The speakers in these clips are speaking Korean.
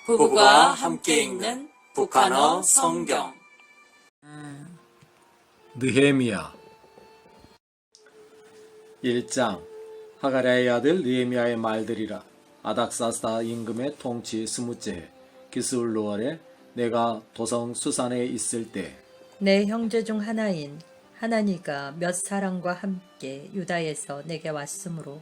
부부가 함께 읽는 북한어 성경. 느헤미야 1장. 하가랴의 아들 느헤미야의 말들이라. 아닥사스다 임금의 통치 20째 기스울루월에 내가 도성 수산에 있을 때 내 형제 중 하나인 하나니가 몇 사람과 함께 유다에서 내게 왔으므로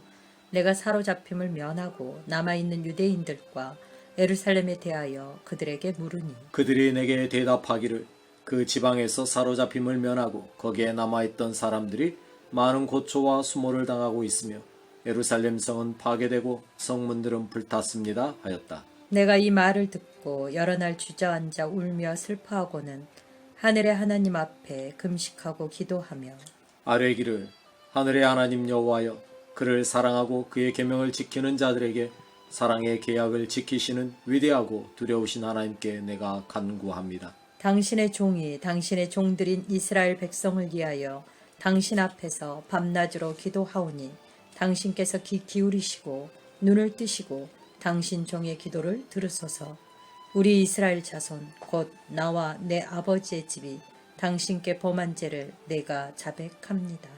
내가 사로잡힘을 면하고 남아있는 유대인들과 예루살렘에 대하여 그들에게 물으니, 그들이 내게 대답하기를 그 지방에서 사로잡힘을 면하고 거기에 남아있던 사람들이 많은 고초와 수모를 당하고 있으며 예루살렘 성은 파괴되고 성문들은 불탔습니다 하였다. 내가 이 말을 듣고 여러 날 주저앉아 울며 슬퍼하고는 하늘의 하나님 앞에 금식하고 기도하며 아뢰기를 하늘의 하나님 여호와여, 그를 사랑하고 그의 계명을 지키는 자들에게 사랑의 계약을 지키시는 위대하고 두려우신 하나님께 내가 간구합니다. 당신의 종이 당신의 종들인 이스라엘 백성을 위하여 당신 앞에서 밤낮으로 기도하오니 당신께서 귀 기울이시고 눈을 뜨시고 당신 종의 기도를 들으소서. 우리 이스라엘 자손 곧 나와 내 아버지의 집이 당신께 범한 죄를 내가 자백합니다.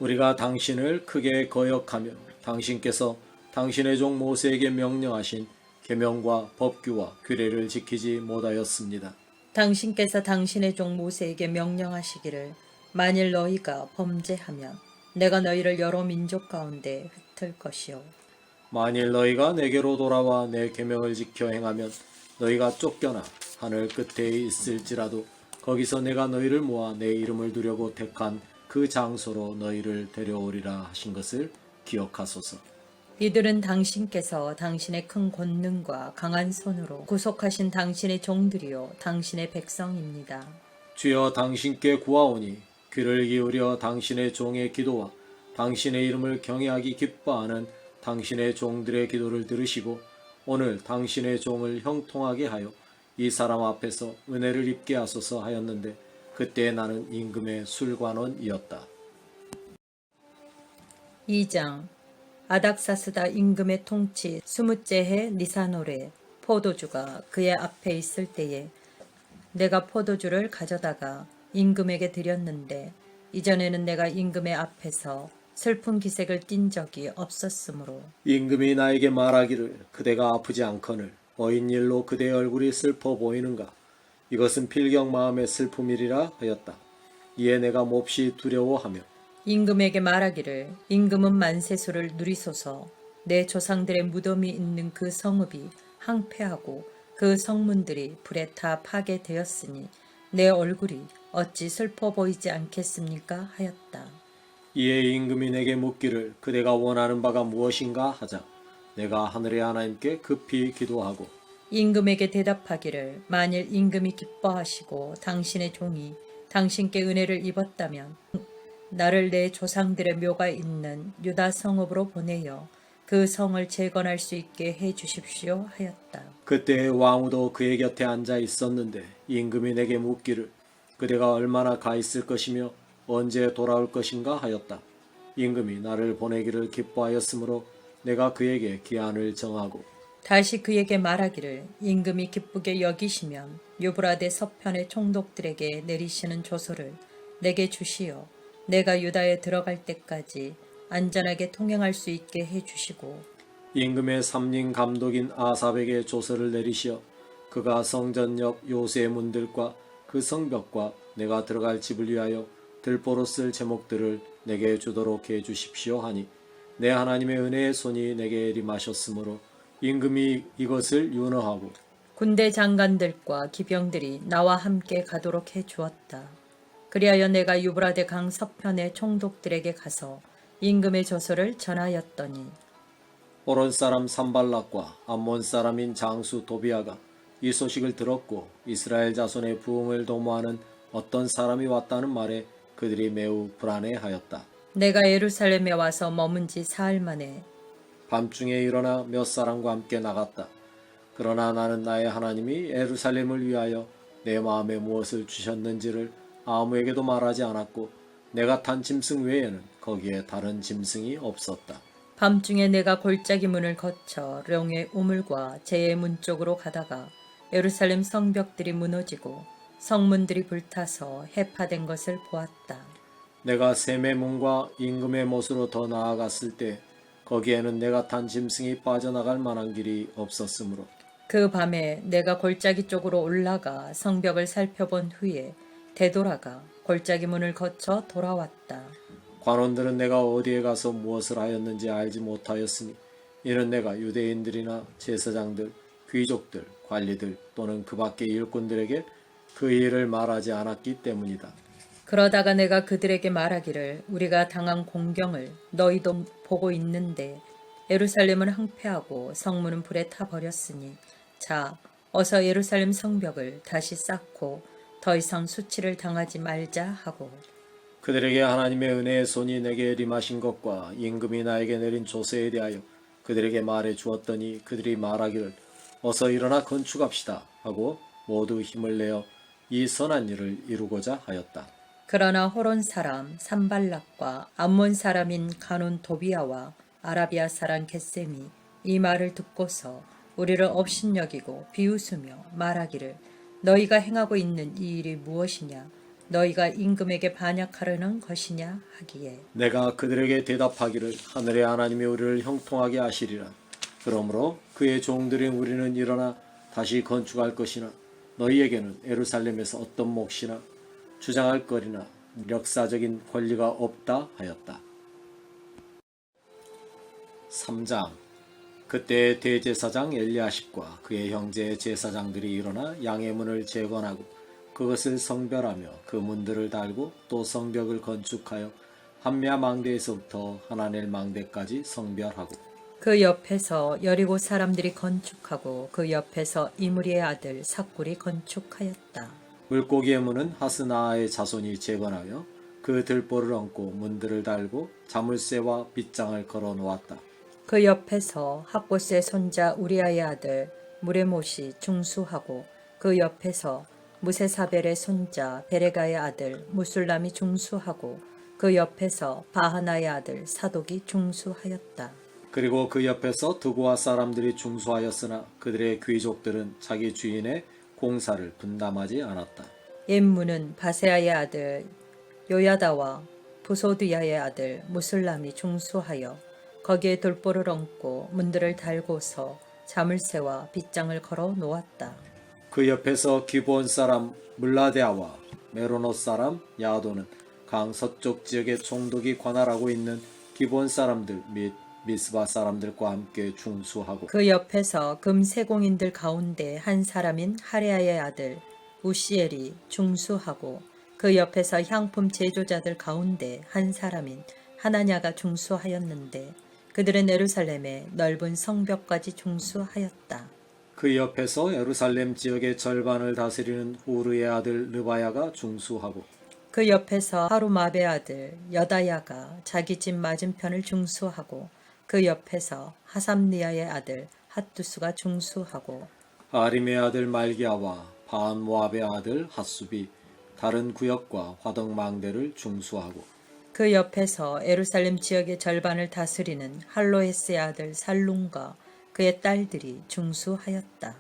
우리가 당신을 크게 거역하며 당신께서 당신의 종 모세에게 명령하신 계명과 법규와 규례를 지키지 못하였습니다. 당신께서 당신의 종 모세에게 명령하시기를 만일 너희가 범죄하면 내가 너희를 여러 민족 가운데 흩을 것이요 만일 너희가 내게로 돌아와 내 계명을 지켜 행하면 너희가 쫓겨나 하늘 끝에 있을지라도 거기서 내가 너희를 모아 내 이름을 두려고 택한 그 장소로 너희를 데려오리라 하신 것을 기억하소서. 이들은 당신께서 당신의 큰 권능과 강한 손으로 구속하신 당신의 종들이요 당신의 백성입니다. 주여, 당신께 구하오니 귀를 기울여 당신의 종의 기도와 당신의 이름을 경외하기 기뻐하는 당신의 종들의 기도를 들으시고 오늘 당신의 종을 형통하게 하여 이 사람 앞에서 은혜를 입게 하소서 하였는데 그때 나는 임금의 술관원이었다. 2장. 아닥사스다 임금의 통치 20째 해 니산월에 포도주가 그의 앞에 있을 때에 내가 포도주를 가져다가 임금에게 드렸는데 이전에는 내가 임금의 앞에서 슬픈 기색을 띈 적이 없었으므로 임금이 나에게 말하기를 그대가 아프지 않거늘 어인 일로 그대의 얼굴이 슬퍼 보이는가? 이것은 필경 마음의 슬픔이리라 하였다. 이에 내가 몹시 두려워하며 임금에게 말하기를 임금은 만세수를 누리소서. 내 조상들의 무덤이 있는 그 성읍이 항폐하고 그 성문들이 불에 타 파괴되었으니 내 얼굴이 어찌 슬퍼 보이지 않겠습니까? 하였다. 이에 임금이 내게 묻기를 그대가 원하는 바가 무엇인가 하자 내가 하늘의 하나님께 급히 기도하고 임금에게 대답하기를 만일 임금이 기뻐하시고 당신의 종이 당신께 은혜를 입었다면 나를 내 조상들의 묘가 있는 유다 성읍으로 보내어 그 성을 재건할 수 있게 해 주십시오 하였다. 그때 왕후도 그의 곁에 앉아 있었는데 임금이 내게 묻기를 그대가 얼마나 가 있을 것이며 언제 돌아올 것인가 하였다. 임금이 나를 보내기를 기뻐하였으므로 내가 그에게 기한을 정하고 다시 그에게 말하기를 임금이 기쁘게 여기시면 유브라데 서편의 총독들에게 내리시는 조서를 내게 주시어 내가 유다에 들어갈 때까지 안전하게 통행할 수 있게 해 주시고 임금의 삼림 감독인 아삽에게 조서를 내리시어 그가 성전역 요새 문들과 그 성벽과 내가 들어갈 집을 위하여 들보로 쓸 제목들을 내게 주도록 해 주십시오 하니 내 하나님의 은혜의 손이 내게 임하셨으므로 임금이 이것을 윤허하고 군대 장관들과 기병들이 나와 함께 가도록 해 주었다. 그리하여 내가 유브라데 강 서편의 총독들에게 가서 임금의 조서를 전하였더니 호론 사람 산발락과 암몬 사람인 장수 도비아가 이 소식을 들었고 이스라엘 자손의 부흥을 도모하는 어떤 사람이 왔다는 말에 그들이 매우 불안해하였다. 내가 예루살렘에 와서 머문 지 사흘 만에 밤중에 일어나 몇 사람과 함께 나갔다. 그러나 나는 나의 하나님이 예루살렘을 위하여 내 마음에 무엇을 주셨는지를 아무에게도 말하지 않았고 내가 탄 짐승 외에는 거기에 다른 짐승이 없었다. 밤중에 내가 골짜기 문을 거쳐 령의 우물과 제의 문 쪽으로 가다가 예루살렘 성벽들이 무너지고 성문들이 불타서 해파된 것을 보았다. 내가 셈의 문과 임금의 못으로 더 나아갔을 때 거기에는 내가 탄 짐승이 빠져나갈 만한 길이 없었으므로 그 밤에 내가 골짜기 쪽으로 올라가 성벽을 살펴본 후에 되돌아가 골짜기 문을 거쳐 돌아왔다. 관원들은 내가 어디에 가서 무엇을 하였는지 알지 못하였으니 이는 내가 유대인들이나 제사장들, 귀족들, 관리들 또는 그 밖의 일꾼들에게 그 일을 말하지 않았기 때문이다. 그러다가 내가 그들에게 말하기를 우리가 당한 공경을 너희도 보고 있는데 예루살렘은 황폐하고 성문은 불에 타 버렸으니 자 어서 예루살렘 성벽을 다시 쌓고 더 이상 수치를 당하지 말자 하고 그들에게 하나님의 은혜의 손이 내게 임하신 것과 임금이 나에게 내린 조세에 대하여 그들에게 말해 주었더니 그들이 말하기를 어서 일어나 건축합시다 하고 모두 힘을 내어 이 선한 일을 이루고자 하였다. 그러나 호론 사람 산발락과 암몬 사람인 가논 도비아와 아라비아 사람 겟셈이 이 말을 듣고서 우리를 업신여기고 비웃으며 말하기를 너희가 행하고 있는 이 일이 무엇이냐 너희가 임금에게 반역하려는 것이냐 하기에 내가 그들에게 대답하기를 하늘의 하나님이 우리를 형통하게 하시리라. 그러므로 그의 종들인 우리는 일어나 다시 건축할 것이나 너희에게는 예루살렘에서 어떤 몫이나 주장할 거리나 역사적인 권리가 없다 하였다. 3장 그때 대제사장 엘리야십과 그의 형제 제사장들이 일어나 양의 문을 재건하고 그것을 성별하며 그 문들을 달고 또 성벽을 건축하여 함야 망대에서부터 하나넬 망대까지 성별하고 그 옆에서 여리고 사람들이 건축하고 그 옆에서 이므리의 아들 삭굴이 건축하였다. 물고기의 문은 하스나아의 자손이 재건하여 그 들보를 얹고 문들을 달고 자물쇠와 빗장을 걸어 놓았다. 그 옆에서 학보스의 손자 우리아의 아들 무레못이 중수하고 그 옆에서 무세사벨의 손자 베레가의 아들 무술람이 중수하고 그 옆에서 바하나의 아들 사독이 중수하였다. 그리고 그 옆에서 드고아 사람들이 중수하였으나 그들의 귀족들은 자기 주인의 공사를 분담하지 않았다. 옛문은 바세아의 아들 요야다와 부소드야의 아들 무술람이 중수하여 거기에 돌보를 얹고 문들을 달고서 자물쇠와 빗장을 걸어 놓았다. 그 옆에서 기브온 사람 물라데아와 메로노 사람 야도는 강 서쪽 지역의 총독이 관할하고 있는 기브온 사람들 및 미스바 사람들과 함께 중수하고 그 옆에서 금세공인들 가운데 한 사람인 하레아의 아들 우시엘이 중수하고 그 옆에서 향품 제조자들 가운데 한 사람인 하나냐가 중수하였는데 그들은 예루살렘의 넓은 성벽까지 중수하였다. 그 옆에서 예루살렘 지역의 절반을 다스리는 후르의 아들 르바야가 중수하고 그 옆에서 하루마베 아들 여다야가 자기 집 맞은편을 중수하고 그 옆에서 하삼니아의 아들 핫두스가 중수하고 아림의 아들 말기야와 바한모압의 아들 핫수비 다른 구역과 화덕망대를 중수하고 그 옆에서 예루살렘 지역의 절반을 다스리는 할로에스의 아들 살룸과 그의 딸들이 중수하였다.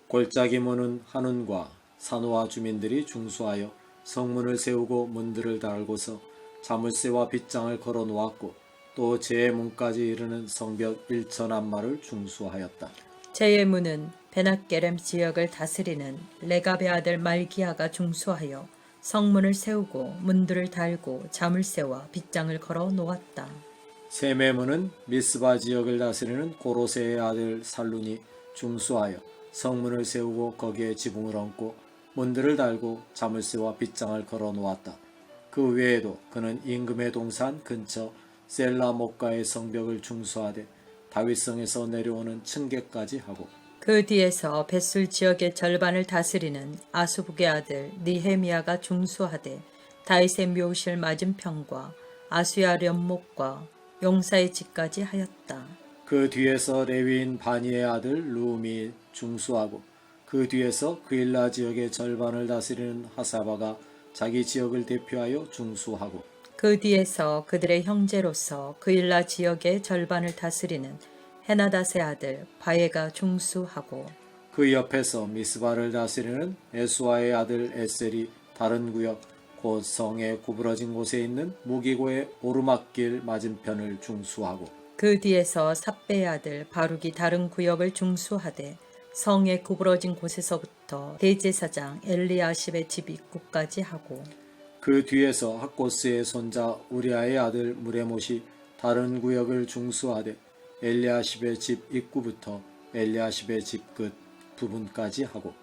골짜기 문은 한운과 산호와 주민들이 중수하여 성문을 세우고 문들을 달고서 자물쇠와 빗장을 걸어 놓았고 또 제문까지 이르는 성벽 1,000안마를 중수하였다. 제예문은 베낫게렘 지역을 다스리는 레갑의 아들 말기야가 중수하여 성문을 세우고 문들을 달고 자물쇠와 빗장을 걸어 놓았다. 세메문은 미스바 지역을 다스리는 고로세의 아들 살룬이 중수하여 성문을 세우고 거기에 지붕을 얹고 문들을 달고 자물쇠와 빗장을 걸어 놓았다. 그 외에도 그는 임금의 동산 근처 셀라목가의 성벽을 중수하되 다윗성에서 내려오는 층계까지 하고 그 뒤에서 벳술 지역의 절반을 다스리는 아수북의 아들 니헤미야가 중수하되 다윗의 묘실 맞은편과 아수야 련목과 용사의 집까지 하였다. 그 뒤에서 레위인 바니의 아들 루움이 중수하고 그 뒤에서 그일라 지역의 절반을 다스리는 하사바가 자기 지역을 대표하여 중수하고 그 그 뒤에서 그들의 형제로서 그일라 지역의 절반을 다스리는 헤나닷의 아들 바에가 중수하고 그 옆에서 미스바를 다스리는 에수아의 아들 에셀이 다른 구역 곧 성에 구부러진 곳에 있는 무기고의 오르막길 맞은편을 중수하고 그 뒤에서 삽배의 아들 바룩이 다른 구역을 중수하되 성에 구부러진 곳에서부터 대제사장 엘리아십의 집 입구까지 하고 그 뒤에서 학고스의 손자 우리아의 아들 무레못이 다른 구역을 중수하되 엘리아십의 집 입구부터 엘리아십의 집 끝 부분까지 하고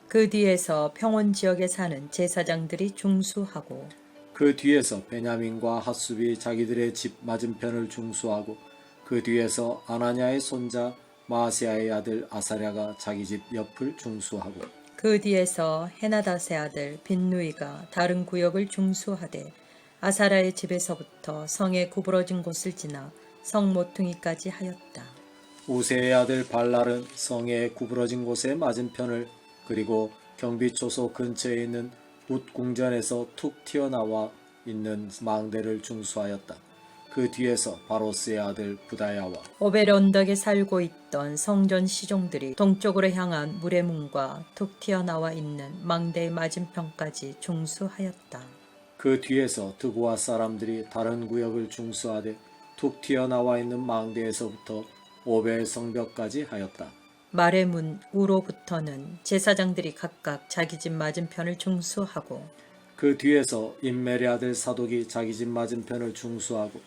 그 뒤에서 평원 지역에 사는 제사장들이 중수하고 그 뒤에서 베냐민과 핫숲이 자기들의 집 맞은편을 중수하고 그 뒤에서 아나냐의 손자 마아세아의 아들 아사랴가 자기 집 옆을 중수하고 그 뒤에서 헤나닷의 아들 빈누이가 다른 구역을 중수하되 아사라의 집에서부터 성에 구부러진 곳을 지나 성 모퉁이까지 하였다. 우세의 아들 발랄은 성에 구부러진 곳의 맞은편을 그리고 경비초소 근처에 있는 웃 궁전에서 툭 튀어나와 있는 망대를 중수하였다. 그 뒤에서 바로스의 아들 부다야와 오벨 언덕에 살고 있던 성전 시종들이 동쪽으로 향한 물의 문과 툭 튀어나와 있는 망대의 맞은편까지 중수하였다. 그 뒤에서 드고아 사람들이 다른 구역을 중수하되 툭 튀어나와 있는 망대에서부터 오벨 성벽까지 하였다. 말의 문 우로부터는 제사장들이 각각 자기 집 맞은편을 중수하고 그 뒤에서 임멜의 아들 사독이 자기 집 맞은편을 중수하고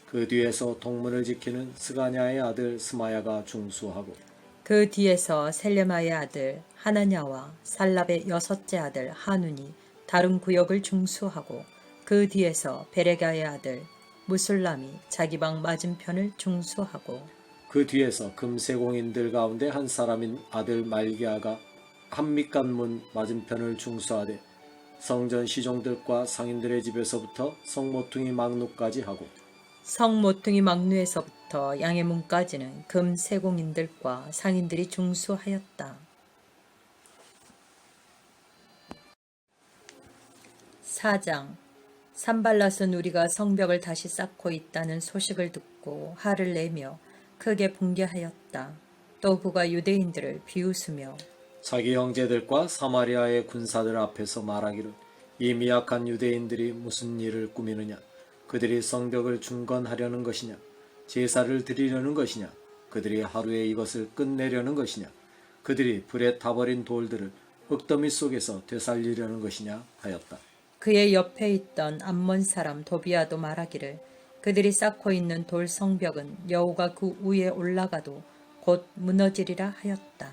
그 뒤에서 동문을 지키는 스가냐의 아들 스마야가 중수하고 그 뒤에서 셀레마의 아들 하나냐와 살랍의 여섯째 아들 하눈이 다른 구역을 중수하고 그 뒤에서 베레가의 아들 무술람이 자기 방 맞은편을 중수하고 그 뒤에서 금세공인들 가운데 한 사람인 아들 말기야가 한밑간문 맞은편을 중수하되 성전 시종들과 상인들의 집에서부터 성모퉁이 막루까지 하고 성 모퉁이 막루에서부터 양의 문까지는 금 세공인들과 상인들이 중수하였다. 4장 산발랏은 우리가 성벽을 다시 쌓고 있다는 소식을 듣고 화를 내며 크게 분개하였다. 또 그가 유대인들을 비웃으며 자기 형제들과 사마리아의 군사들 앞에서 말하기를 이 미약한 유대인들이 무슨 일을 꾸미느냐 그들이 성벽을 중건하려는 것이냐 제사를 드리려는 것이냐 그들이 하루에 이것을 끝내려는 것이냐 그들이 불에 타버린 돌들을 흙더미 속에서 되살리려는 것이냐 하였다. 그의 옆에 있던 암몬 사람 도비아도 말하기를 그들이 쌓고 있는 돌 성벽은 여호가 그 위에 올라가도 곧 무너지리라 하였다.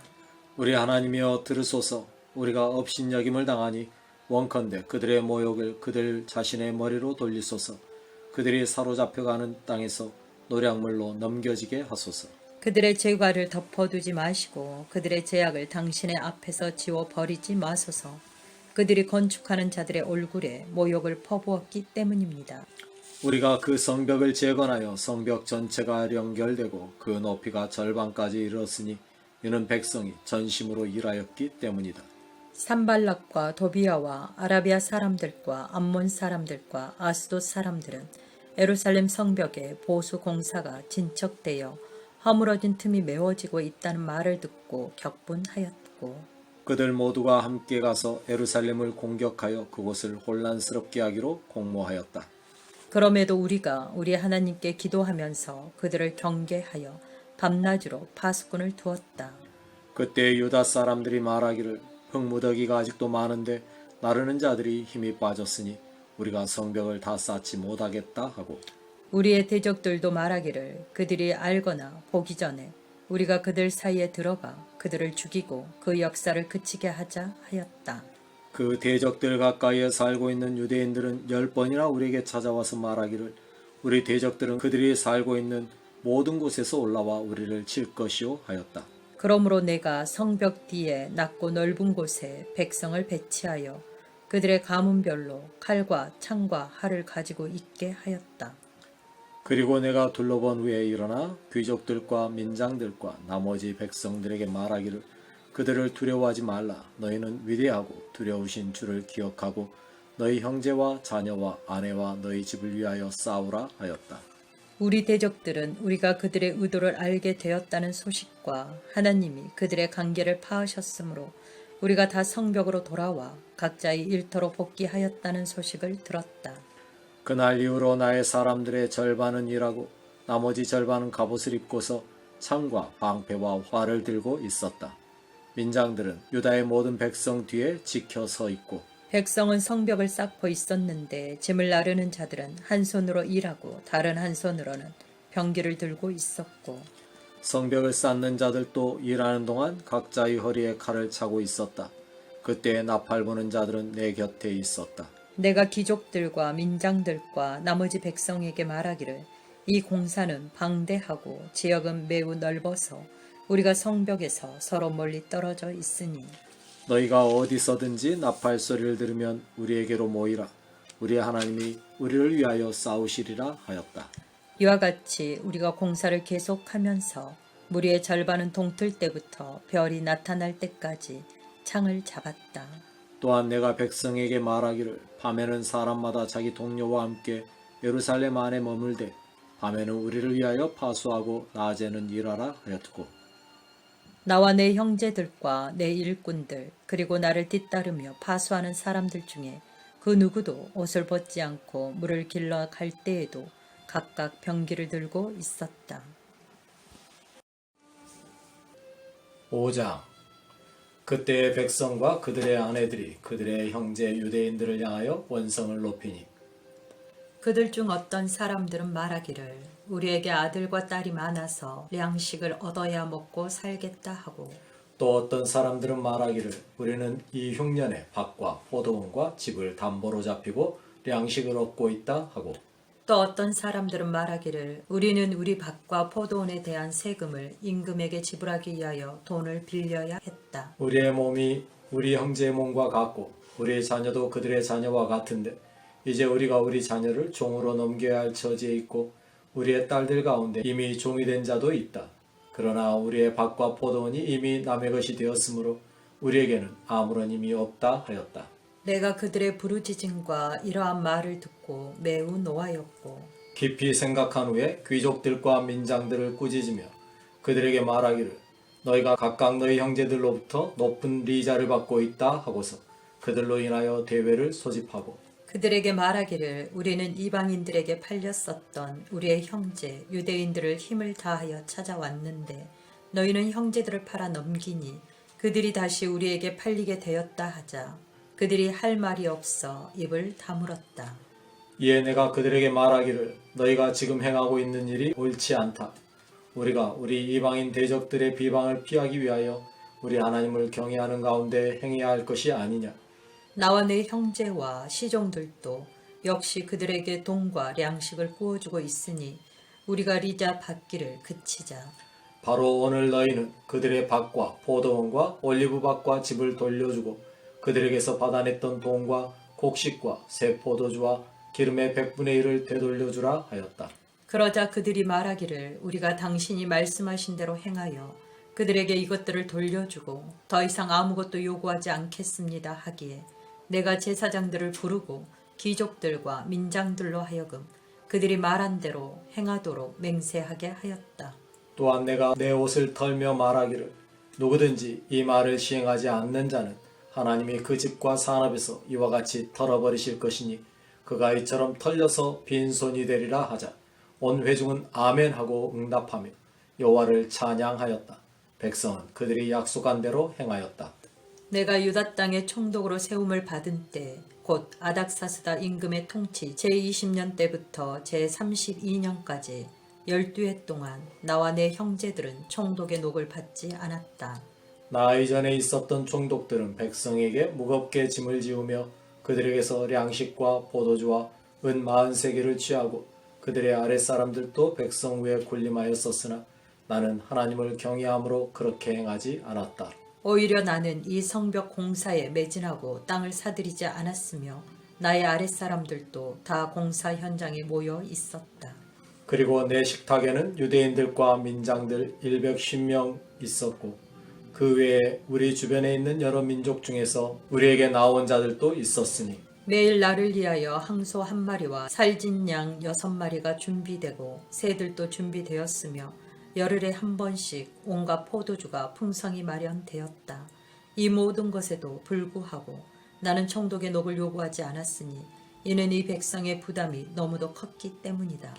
우리 하나님이여 들으소서. 우리가 업신여김을 당하니 원컨대 그들의 모욕을 그들 자신의 머리로 돌리소서. 그들이 사로잡혀가는 땅에서 노략물로 넘겨지게 하소서. 그들의 죄과를 덮어두지 마시고 그들의 죄악을 당신의 앞에서 지워버리지 마소서. 그들이 건축하는 자들의 얼굴에 모욕을 퍼부었기 때문입니다. 우리가 그 성벽을 재건하여 성벽 전체가 연결되고 그 높이가 절반까지 이르렀으니 이는 백성이 전심으로 일하였기 때문이다. 산발락과 도비아와 아라비아 사람들과 암몬 사람들과 아스돗 사람들은 예루살렘 성벽의 보수 공사가 진척되어 허물어진 틈이 메워지고 있다는 말을 듣고 격분하였고 그들 모두가 함께 가서 예루살렘을 공격하여 그곳을 혼란스럽게 하기로 공모하였다. 그럼에도 우리가 우리 하나님께 기도하면서 그들을 경계하여 밤낮으로 파수꾼을 두었다. 그때 유다 사람들이 말하기를 흙무더기가 아직도 많은데 나르는 자들이 힘이 빠졌으니 우리가 성벽을 다 쌓지 못하겠다 하고 우리의 대적들도 말하기를 그들이 알거나 보기 전에 우리가 그들 사이에 들어가 그들을 죽이고 그 역사를 그치게 하자 하였다. 그 대적들 가까이에 살고 있는 유대인들은 10번이나 우리에게 찾아와서 말하기를 우리 대적들은 그들이 살고 있는 모든 곳에서 올라와 우리를 칠 것이요 하였다. 그러므로 내가 성벽 뒤에 낮고 넓은 곳에 백성을 배치하여 그들의 가문별로 칼과 창과 활을 가지고 있게 하였다. 그리고 내가 둘러본 후에 일어나 귀족들과 민장들과 나머지 백성들에게 말하기를 그들을 두려워하지 말라. 너희는 위대하고 두려우신 주를 기억하고 너희 형제와 자녀와 아내와 너희 집을 위하여 싸우라 하였다. 우리 대적들은 우리가 그들의 의도를 알게 되었다는 소식과 하나님이 그들의 관계를 파하셨으므로 우리가 다 성벽으로 돌아와 각자의 일터로 복귀하였다는 소식을 들었다. 그날 이후로 나의 사람들의 절반은 일하고 나머지 절반은 갑옷을 입고서 창과 방패와 활을 들고 있었다. 민장들은 유다의 모든 백성 뒤에 지켜 서 있고 백성은 성벽을 쌓고 있었는데 짐을 나르는 자들은 한 손으로 일하고 다른 한 손으로는 병기를 들고 있었고 성벽을 쌓는 자들도 일하는 동안 각자의 허리에 칼을 차고 있었다. 그때 나팔 부는 자들은 내 곁에 있었다. 내가 귀족들과 민장들과 나머지 백성에게 말하기를 이 공사는 방대하고 지역은 매우 넓어서 우리가 성벽에서 서로 멀리 떨어져 있으니 너희가 어디서든지 나팔 소리를 들으면 우리에게로 모이라. 우리의 하나님이 우리를 위하여 싸우시리라 하였다. 이와 같이 우리가 공사를 계속하면서 무리의 절반은 동틀 때부터 별이 나타날 때까지 창을 잡았다. 또한 내가 백성에게 말하기를 밤에는 사람마다 자기 동료와 함께 예루살렘 안에 머물되 밤에는 우리를 위하여 파수하고 낮에는 일하라 하였고 나와 내 형제들과 내 일꾼들 그리고 나를 뒤따르며 파수하는 사람들 중에 그 누구도 옷을 벗지 않고 물을 길러 갈 때에도 각각 병기를 들고 있었다. 5장 그때의 백성과 그들의 아내들이 그들의 형제 유대인들을 향하여 원성을 높이니 그들 중 어떤 사람들은 말하기를 우리에게 아들과 딸이 많아서 양식을 얻어야 먹고 살겠다 하고 또 어떤 사람들은 말하기를 우리는 이 흉년에 밭과 포도원과 집을 담보로 잡히고 양식을 얻고 있다 하고 또 어떤 사람들은 말하기를 우리는 우리 밭과 포도원에 대한 세금을 임금에게 지불하기 위하여 돈을 빌려야 했다. 우리의 몸이 우리 형제의 몸과 같고 우리의 자녀도 그들의 자녀와 같은데 이제 우리가 우리 자녀를 종으로 넘겨야 할 처지에 있고 우리의 딸들 가운데 이미 종이 된 자도 있다. 그러나 우리의 밭과 포도원이 이미 남의 것이 되었으므로 우리에게는 아무런 힘이 없다 하였다. 내가 그들의 부르짖음과 이러한 말을 듣고 매우 노하였고 깊이 생각한 후에 귀족들과 민장들을 꾸짖으며 그들에게 말하기를 너희가 각각 너희 형제들로부터 높은 리자를 받고 있다 하고서 그들로 인하여 대회를 소집하고 그들에게 말하기를 우리는 이방인들에게 팔렸었던 우리의 형제 유대인들을 힘을 다하여 찾아왔는데 너희는 형제들을 팔아 넘기니 그들이 다시 우리에게 팔리게 되었다 하자 그들이 할 말이 없어 입을 다물었다. 이에 내가 그들에게 말하기를 너희가 지금 행하고 있는 일이 옳지 않다. 우리가 우리 이방인 대적들의 비방을 피하기 위하여 우리 하나님을 경외하는 가운데 행해야 할 것이 아니냐. 나와 내 형제와 시종들도 역시 그들에게 돈과 양식을 구워주고 있으니 우리가 리자 받기를 그치자. 바로 오늘 너희는 그들의 밭과 포도원과 올리브밭과 집을 돌려주고 그들에게서 받아냈던 돈과 곡식과 새 포도주와 기름의 100분의 1을 되돌려주라 하였다. 그러자 그들이 말하기를 우리가 당신이 말씀하신 대로 행하여 그들에게 이것들을 돌려주고 더 이상 아무것도 요구하지 않겠습니다 하기에 내가 제사장들을 부르고 귀족들과 민장들로 하여금 그들이 말한 대로 행하도록 맹세하게 하였다. 또한 내가 내 옷을 털며 말하기를 누구든지 이 말을 시행하지 않는 자는 하나님이 그 집과 산업에서 이와 같이 털어버리실 것이니 그가 이처럼 털려서 빈손이 되리라 하자 온 회중은 아멘 하고 응답하며 여호와를 찬양하였다. 백성은 그들이 약속한 대로 행하였다. 내가 유다 땅에 총독으로 세움을 받은 때 곧 아닥사스다 임금의 통치 제20년 때부터 제32년까지 12해 동안 나와 내 형제들은 총독의 녹을 받지 않았다. 나 이전에 있었던 총독들은 백성에게 무겁게 짐을 지우며 그들에게서 양식과 포도주와 은 43개를 취하고 그들의 아랫사람들도 백성 위에 군림하였었으나 나는 하나님을 경외함으로 그렇게 행하지 않았다. 오히려 나는 이 성벽 공사에 매진하고 땅을 사들이지 않았으며 나의 아랫사람들도 다 공사 현장에 모여 있었다. 그리고 내 식탁에는 유대인들과 민장들 110명 있었고 그 외에 우리 주변에 있는 여러 민족 중에서 우리에게 나온 자들도 있었으니 매일 나를 위하여 항소 1마리와 살진 양 6마리가 준비되고 새들도 준비되었으며 열흘에 한 번씩 온갖 포도주가 풍성히 마련되었다. 이 모든 것에도 불구하고 나는 총독의 녹을 요구하지 않았으니 이는 이 백성의 부담이 너무도 컸기 때문이다.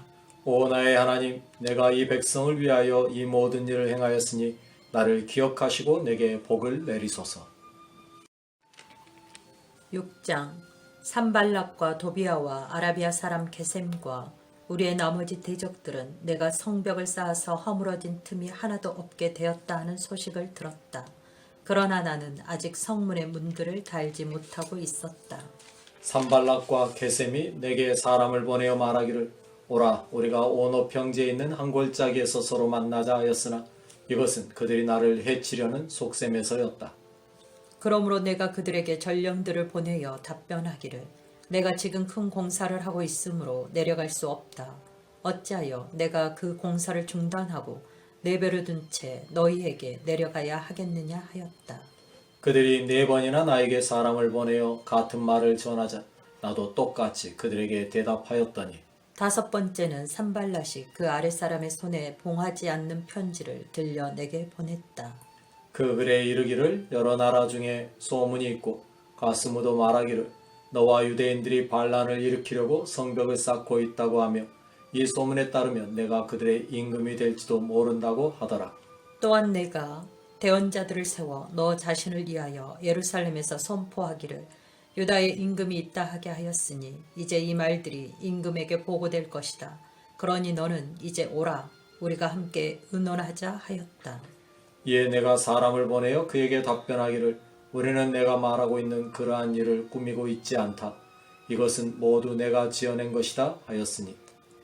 오 나의 하나님, 내가 이 백성을 위하여 이 모든 일을 행하였으니 나를 기억하시고 내게 복을 내리소서. 6장 산발락과 도비아와 아라비아 사람 게셈과 우리의 나머지 대적들은 내가 성벽을 쌓아서 허물어진 틈이 하나도 없게 되었다 하는 소식을 들었다. 그러나 나는 아직 성문의 문들을 달지 못하고 있었다. 산발락과 게셈이 내게 사람을 보내어 말하기를 오라 우리가 오노 평지에 있는 한 골짜기에서 서로 만나자 하였으나 이것은 그들이 나를 해치려는 속셈에서였다. 그러므로 내가 그들에게 전령들을 보내어 답변하기를 내가 지금 큰 공사를 하고 있으므로 내려갈 수 없다. 어찌하여 내가 그 공사를 중단하고 내버려둔 채 너희에게 내려가야 하겠느냐 하였다. 그들이 4번이나 나에게 사람을 보내어 같은 말을 전하자 나도 똑같이 그들에게 대답하였더니 5번째는 산발랏이 그 아랫사람의 손에 봉하지 않는 편지를 들려 내게 보냈다. 그 글에 이르기를 여러 나라 중에 소문이 있고 가스무도 말하기를 너와 유대인들이 반란을 일으키려고 성벽을 쌓고 있다고 하며 이 소문에 따르면 내가 그들의 임금이 될지도 모른다고 하더라. 또한 내가 대언자들을 세워 너 자신을 위하여 예루살렘에서 선포하기를 유다에 임금이 있다 하게 하였으니 이제 이 말들이 임금에게 보고될 것이다. 그러니 너는 이제 오라 우리가 함께 의논하자 하였다. 이에 내가 사람을 보내어 그에게 답변하기를 우리는 내가 말하고 있는 그러한 일을 꾸미고 있지 않다. 이것은 모두 내가 지어낸 것이다 하였으니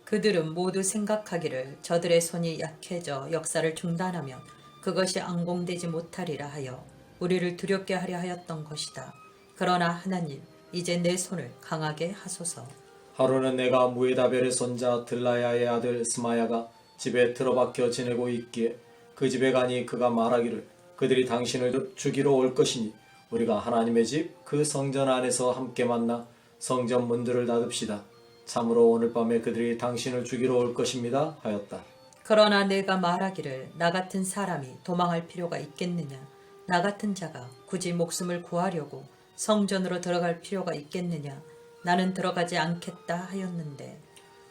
그들은 모두 생각하기를 저들의 손이 약해져 역사를 중단하면 그것이 안공되지 못하리라 하여 우리를 두렵게 하려 하였던 것이다. 그러나 하나님 이제 내 손을 강하게 하소서. 하루는 내가 무에다벨의 손자 들라야의 아들 스마야가 집에 틀어박혀 지내고 있기에 그 집에 가니 그가 말하기를 그들이 당신을 죽이러 올 것이니 우리가 하나님의 집 그 성전 안에서 함께 만나 성전 문들을 닫읍시다. 참으로 오늘 밤에 그들이 당신을 죽이러 올 것입니다 하였다. 그러나 내가 말하기를 나 같은 사람이 도망할 필요가 있겠느냐. 나 같은 자가 굳이 목숨을 구하려고 성전으로 들어갈 필요가 있겠느냐. 나는 들어가지 않겠다 하였는데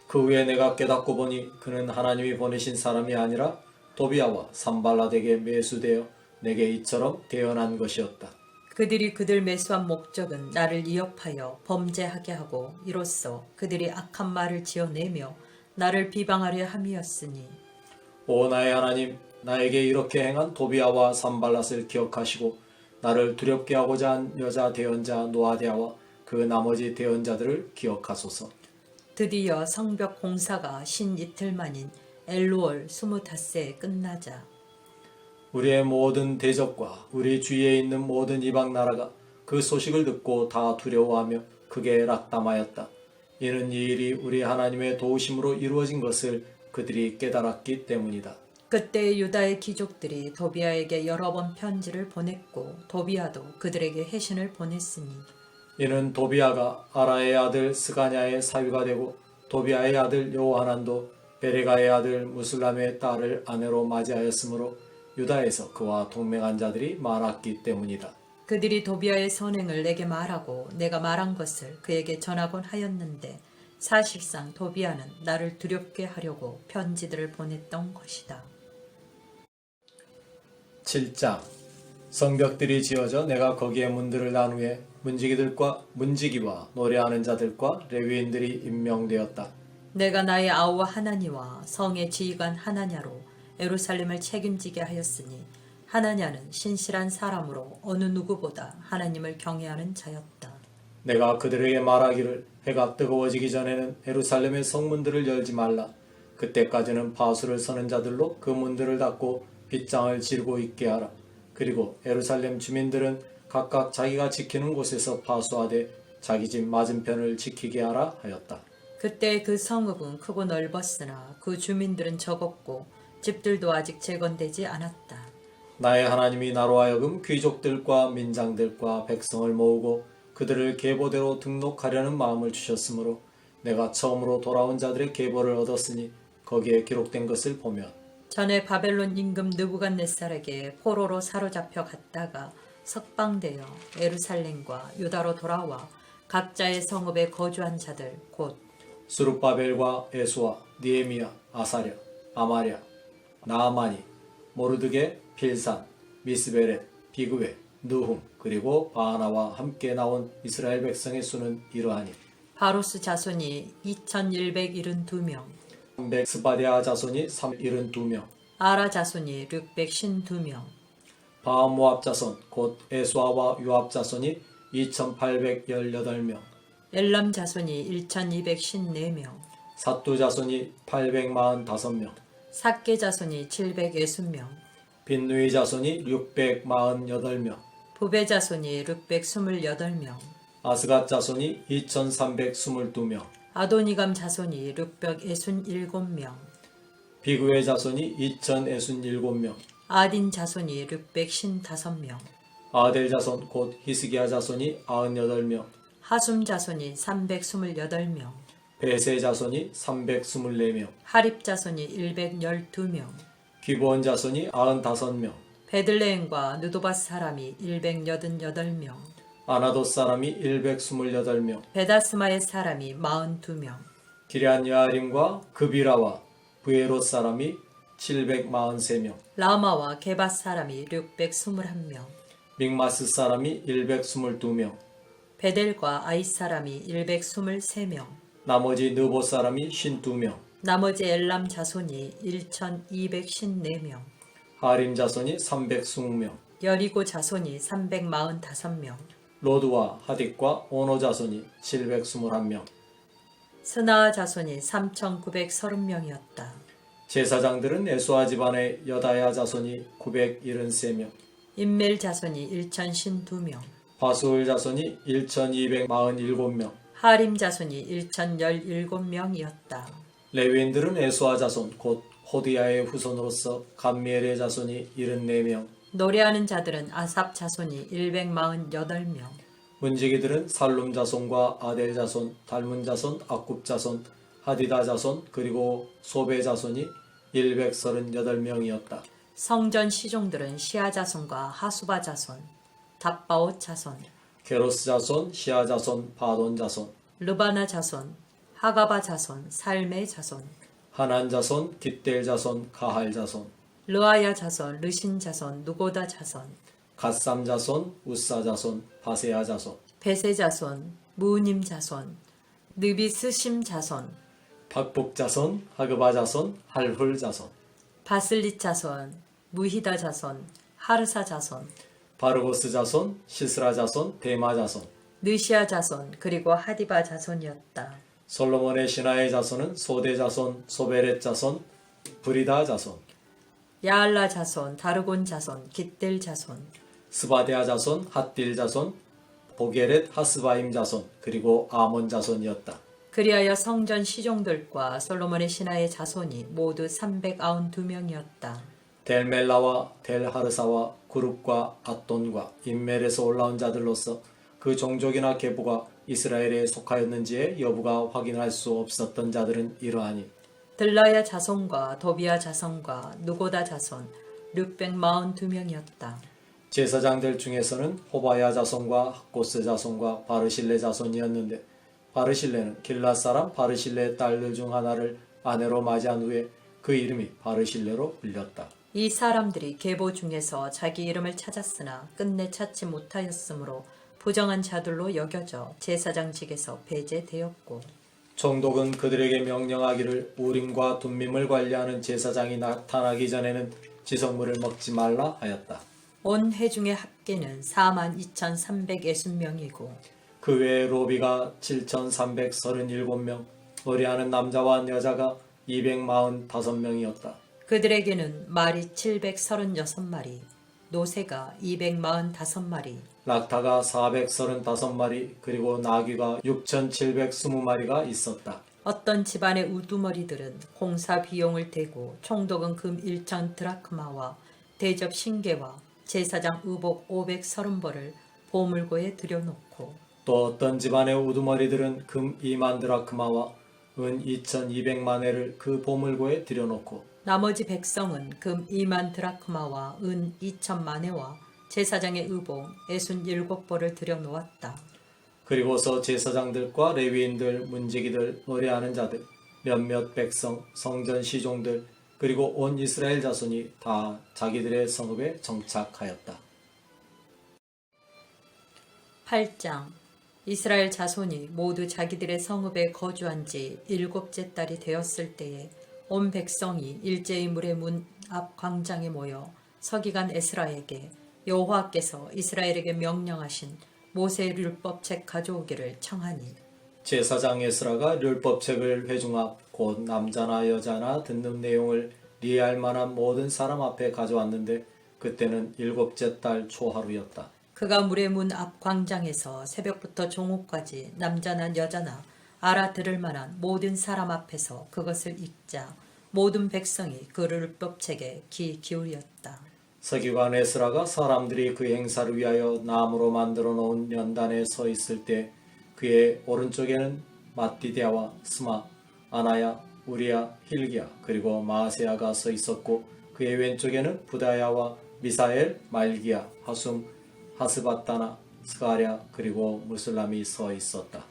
그 후에 내가 깨닫고 보니 그는 하나님이 보내신 사람이 아니라 도비아와 산발랏에게 매수되어 내게 이처럼 대언한 것이었다. 그들이 그들 매수한 목적은 나를 위협하여 범죄하게 하고 이로써 그들이 악한 말을 지어내며 나를 비방하려 함이었으니 오 나의 하나님 나에게 이렇게 행한 도비아와 산발랏을 기억하시고 나를 두렵게 하고자 한 여자 대언자 노아디아와 그 나머지 대언자들을 기억하소서. 드디어 성벽 공사가 신 이틀 만인 엘루월 25세에 끝나자 우리의 모든 대적과 우리 주위에 있는 모든 이방 나라가 그 소식을 듣고 다 두려워하며 크게 낙담하였다. 이는 이 일이 우리 하나님의 도우심으로 이루어진 것을 그들이 깨달았기 때문이다. 그때 유다의 귀족들이 도비아에게 여러 번 편지를 보냈고 도비아도 그들에게 회신을 보냈으니 이는 도비아가 아라의 아들 스가냐의 사위가 되고 도비아의 아들 여호하난도 베레가의 아들 무술람의 딸을 아내로 맞이하였으므로 유다에서 그와 동맹한 자들이 많았기 때문이다. 그들이 도비아의 선행을 내게 말하고 내가 말한 것을 그에게 전하곤 하였는데 사실상 도비아는 나를 두렵게 하려고 편지들을 보냈던 것이다. 7장 성벽들이 지어져 내가 거기에 문들을 난 후에 문지기와 노래하는 자들과 레위인들이 임명되었다. 내가 나의 아우와 하나니와 성의 지휘관 하나냐로 예루살렘을 책임지게 하였으니 하나냐는 신실한 사람으로 어느 누구보다 하나님을 경외하는 자였다. 내가 그들에게 말하기를 해가 뜨거워지기 전에는 예루살렘의 성문들을 열지 말라. 그때까지는 파수를 서는 자들로 그 문들을 닫고 빗장을 지르고 있게 하라. 그리고 예루살렘 주민들은 각각 자기가 지키는 곳에서 파수하되 자기 집 맞은편을 지키게 하라 하였다. 그때 그 성읍은 크고 넓었으나 그 주민들은 적었고 집들도 아직 재건되지 않았다. 나의 하나님이 나로 하여금 귀족들과 민장들과 백성을 모으고 그들을 계보대로 등록하려는 마음을 주셨으므로 내가 처음으로 돌아온 자들의 계보를 얻었으니 거기에 기록된 것을 보면 전에 바벨론 임금 느부갓네살에게 포로로 사로잡혀 갔다가 석방되어 예루살렘과 유다로 돌아와 각자의 성읍에 거주한 자들 곧 수룹바벨과 에수아, 니에미야, 아사랴, 아마랴, 나아마니, 모르드게, 빌산, 미스베렛, 비그웨, 느훔 그리고 바하나와 함께 나온 이스라엘 백성의 수는 이러하니 바로스 자손이 2172명, 스바디아 자손이 372명, 아라 자손이 652명, 바모압 자손 곧 에수아와 요압 자손이 2818명, 엘람 자손이 1214명, 사뚜 자손이 845명, 삭게 자손이 760명, 빈누이 자손이 648명, 부베 자손이 628명, 아스갓 자손이 2322명, 아도니감 자손이 667명, 비그웨 자손이 2067명, 아딘 자손이 655명, 아델 자손 곧 히스기야 자손이 98명, 하숨 자손이 328명, 베세 자손이 324명, 하립 자손이 112명, 기브온 자손이 95명, 베들레헴과 느도밭 사람이 188명, 아나돗 사람이 128명, 베다스마의 사람이 42명, 기럇 여아림과 그비라와 부에롯 사람이 743명, 라마와 게밧 사람이 621명, 믹마스 사람이 122명, 베델과 아이 사람이 123명, 나머지 느보 사람이 52명, 나머지 엘람 자손이 1214명, 하림 자손이 320명, 여리고 자손이 345명, 로드와 하딕과 오노 자손이 721명, 스나아 자손이 3930명이었다. 제사장들은 에수아 집안의 여다야 자손이 973명, 인멜 자손이 1052명, 바수울 자손이 1247명, 하림 자손이 1017명이었다. 레위인들은 에수아 자손 곧 호디야의 후손으로서 감미엘의 자손이 74명, 노래하는 자들은 아삽 자손이 148명, 문지기들은 살룸 자손과 아델 자손, 달문 자손, 아굽 자손, 하디다 자손 그리고 소베 자손이 138명이었다. 성전 시종들은 시아 자손과 하수바 자손, 답바옷 자손, 게로스 자손, 시아 자손, 바돈 자손, 르바나 자손, 하가바 자손, 살메 자손, 하난 자손, 깃델 자손, 가할 자손, 르아야 자손, 르신 자손, 누고다 자손, 갓삼 자손, 우사 자손, 바세아 자손, 베세 자손, 무님 자손, 느비스심 자손, 박북 자손, 하그바 자손, 할훌 자손, 바슬릿 자손, 무히다 자손, 하르사 자손, 바르고스 자손, 시스라 자손, 데마 자손, 느시아 자손, 그리고 하디바 자손이었다. 솔로몬의 신하의 자손은 소대 자손, 소베렛 자손, 브리다 자손, 야알라 자손, 다르곤 자손, 깃델 자손, 스바데아 자손, 핫딜 자손, 보게렛 하스바임 자손, 그리고 아몬 자손이었다. 그리하여 성전 시종들과 솔로몬의 신하의 자손이 모두 392명이었다. 델멜라와 델하르사와 구룹과 앗돈과 인멜에서 올라온 자들로서 그 종족이나 계보가 이스라엘에 속하였는지의 여부가 확인할 수 없었던 자들은 이러하니 들라야 자손과 도비야 자손과 누고다 자손 642명이었다. 제사장들 중에서는 호바야 자손과 학고스 자손과 바르실레 자손이었는데 바르실레는 길랏 사람 바르실레의 딸들 중 하나를 아내로 맞이한 후에 그 이름이 바르실레로 불렸다. 이 사람들이 계보 중에서 자기 이름을 찾았으나 끝내 찾지 못하였으므로 부정한 자들로 여겨져 제사장직에서 배제되었고 총독은 그들에게 명령하기를 우림과 둠밈을 관리하는 제사장이 나타나기 전에는 지성물을 먹지 말라 하였다. 온 회중의 합계는 42,360명이고 그 외에 로비가 7,337명, 노래하는 남자와 여자가 245명이었다. 그들에게는 말이 736마리, 노새가 245마리, 락타가 435마리, 그리고 나귀가 6,720마리가 있었다. 어떤 집안의 우두머리들은 공사 비용을 대고 총독은 금 1천 드라크마와 대접 신계와 제사장 의복 530벌을 보물고에 들여놓고 또 어떤 집안의 우두머리들은 금 2만 드라크마와 은 2,200만 회를 그 보물고에 들여놓고 나머지 백성은 금 2만 드라크마와 은 2천만 회와 제사장의 의복 67벌을 들여놓았다. 그리고서 제사장들과 레위인들, 문지기들, 노래하는 자들, 몇몇 백성, 성전 시종들, 그리고 온 이스라엘 자손이 다 자기들의 성읍에 정착하였다. 8장 이스라엘 자손이 모두 자기들의 성읍에 거주한 지 7째 달이 되었을 때에 온 백성이 일제히 물의 문 앞 광장에 모여 서기관 에스라에게 여호와께서 이스라엘에게 명령하신 모세의 율법책 가져오기를 청하니 제사장 에스라가 율법책을 회중 앞 곧 남자나 여자나 듣는 내용을 이해할 만한 모든 사람 앞에 가져왔는데 그때는 7째 달 초하루였다. 그가 물의 문 앞 광장에서 새벽부터 종옥까지 남자나 여자나 알아들을 만한 모든 사람 앞에서 그것을 읽자 모든 백성이 그 율법책에 귀 기울였다. 서기관 에스라가 사람들이 그 행사를 위하여 나무로 만들어 놓은 연단에 서 있을 때 그의 오른쪽에는 마띠디아와 스마, 아나야, 우리야, 힐기야 그리고 마세야가 서 있었고 그의 왼쪽에는 부다야와 미사엘, 말기야, 하숨, 하스바타나, 스가랴 그리고 무슬람이 서 있었다.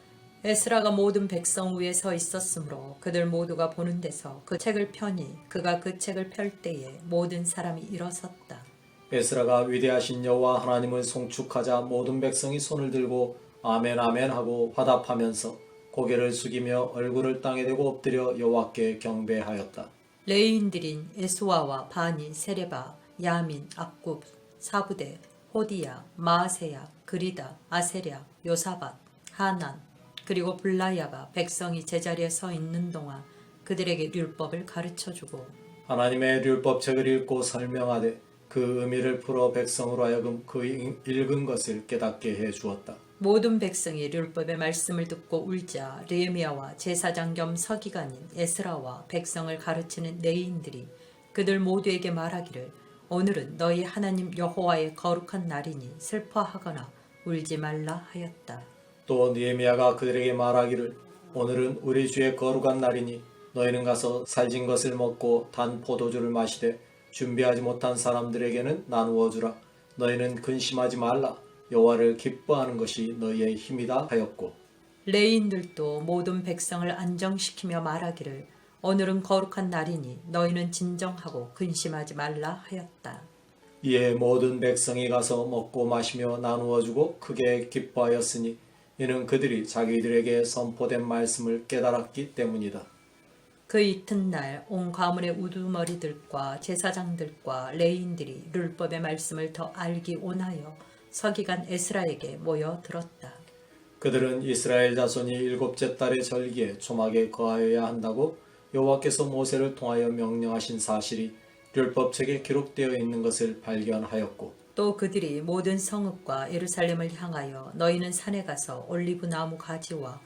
에스라가 모든 백성 위에 서 있었으므로 그들 모두가 보는 데서 그 책을 펴니 그가 그 책을 펼 때에 모든 사람이 일어섰다. 에스라가 위대하신 여호와 하나님을 송축하자 모든 백성이 손을 들고 아멘 아멘 하고 화답하면서 고개를 숙이며 얼굴을 땅에 대고 엎드려 여호와께 경배하였다. 레위인들인 에스와와 바니, 세레바, 야민, 악굽, 사부대, 호디야, 마아세야, 그리다, 아세랴, 요사밧, 하난 그리고 블라야가 백성이 제자리에 서 있는 동안 그들에게 율법을 가르쳐주고 하나님의 율법책을 읽고 설명하되 그 의미를 풀어 백성으로 하여금 그 읽은 것을 깨닫게 해 주었다. 모든 백성이 율법의 말씀을 듣고 울자 느헤미야와 제사장 겸 서기관인 에스라와 백성을 가르치는 레위인들이 그들 모두에게 말하기를 오늘은 너희 하나님 여호와의 거룩한 날이니 슬퍼하거나 울지 말라 하였다. 또 느헤미야가 그들에게 말하기를 오늘은 우리 주의 거룩한 날이니 너희는 가서 살진 것을 먹고 단 포도주를 마시되 준비하지 못한 사람들에게는 나누어 주라. 너희는 근심하지 말라. 여호와를 기뻐하는 것이 너희의 힘이다 하였고 레위인들도 모든 백성을 안정시키며 말하기를 오늘은 거룩한 날이니 너희는 진정하고 근심하지 말라 하였다. 이에 모든 백성이 가서 먹고 마시며 나누어 주고 크게 기뻐하였으니 이는 그들이 자기들에게 선포된 말씀을 깨달았기 때문이다. 그 이튿날 온 가문의 우두머리들과 제사장들과 레위인들이 율법의 말씀을 더 알기 원하여 서기관 에스라에게 모여 들었다. 그들은 이스라엘 자손이 7째 달의 절기에 초막에 거하여야 한다고 여호와께서 모세를 통하여 명령하신 사실이 율법책에 기록되어 있는 것을 발견하였고 또 그들이 모든 성읍과 예루살렘을 향하여 너희는 산에 가서 올리브 나무 가지와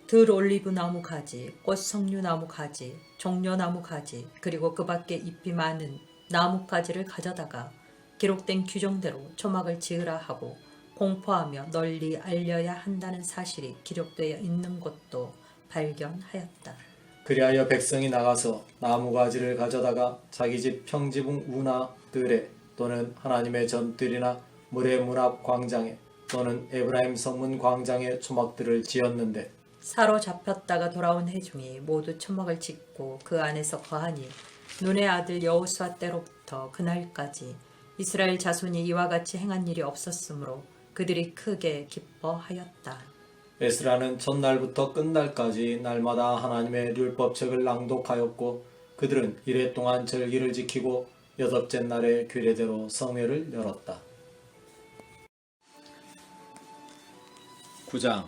들 올리브 나무 가지, 꽃 석류 나무 가지, 종려나무 가지, 그리고 그 밖에 잎이 많은 나무 가지를 가져다가 기록된 규정대로 초막을 지으라 하고 공포하며 널리 알려야 한다는 사실이 기록되어 있는 곳도 발견하였다. 그리하여 백성이 나가서 나무가지를 가져다가 자기 집 평지붕 우나 들에 또는 하나님의 전들이나 물의 문 앞 광장에 또는 에브라임 성문 광장에 초막들을 지었는데 사로잡혔다가 돌아온 회중이 모두 초막을 짓고 그 안에서 거하니 눈의 아들 여호수아 때로부터 그날까지 이스라엘 자손이 이와 같이 행한 일이 없었으므로 그들이 크게 기뻐하였다. 에스라는 첫날부터 끝날까지 날마다 하나님의 율법책을 낭독하였고 그들은 이래 동안 절기를 지키고 8째 날에 규례대로 성회를 열었다. 9장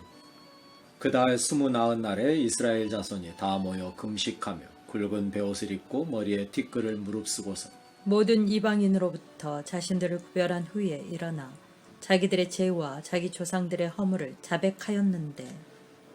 그달 29날에 이스라엘 자손이 다 모여 금식하며 굵은 베옷을 입고 머리에 티끌을 무릅쓰고서 모든 이방인으로부터 자신들을 구별한 후에 일어나 자기들의 죄와 자기 조상들의 허물을 자백하였는데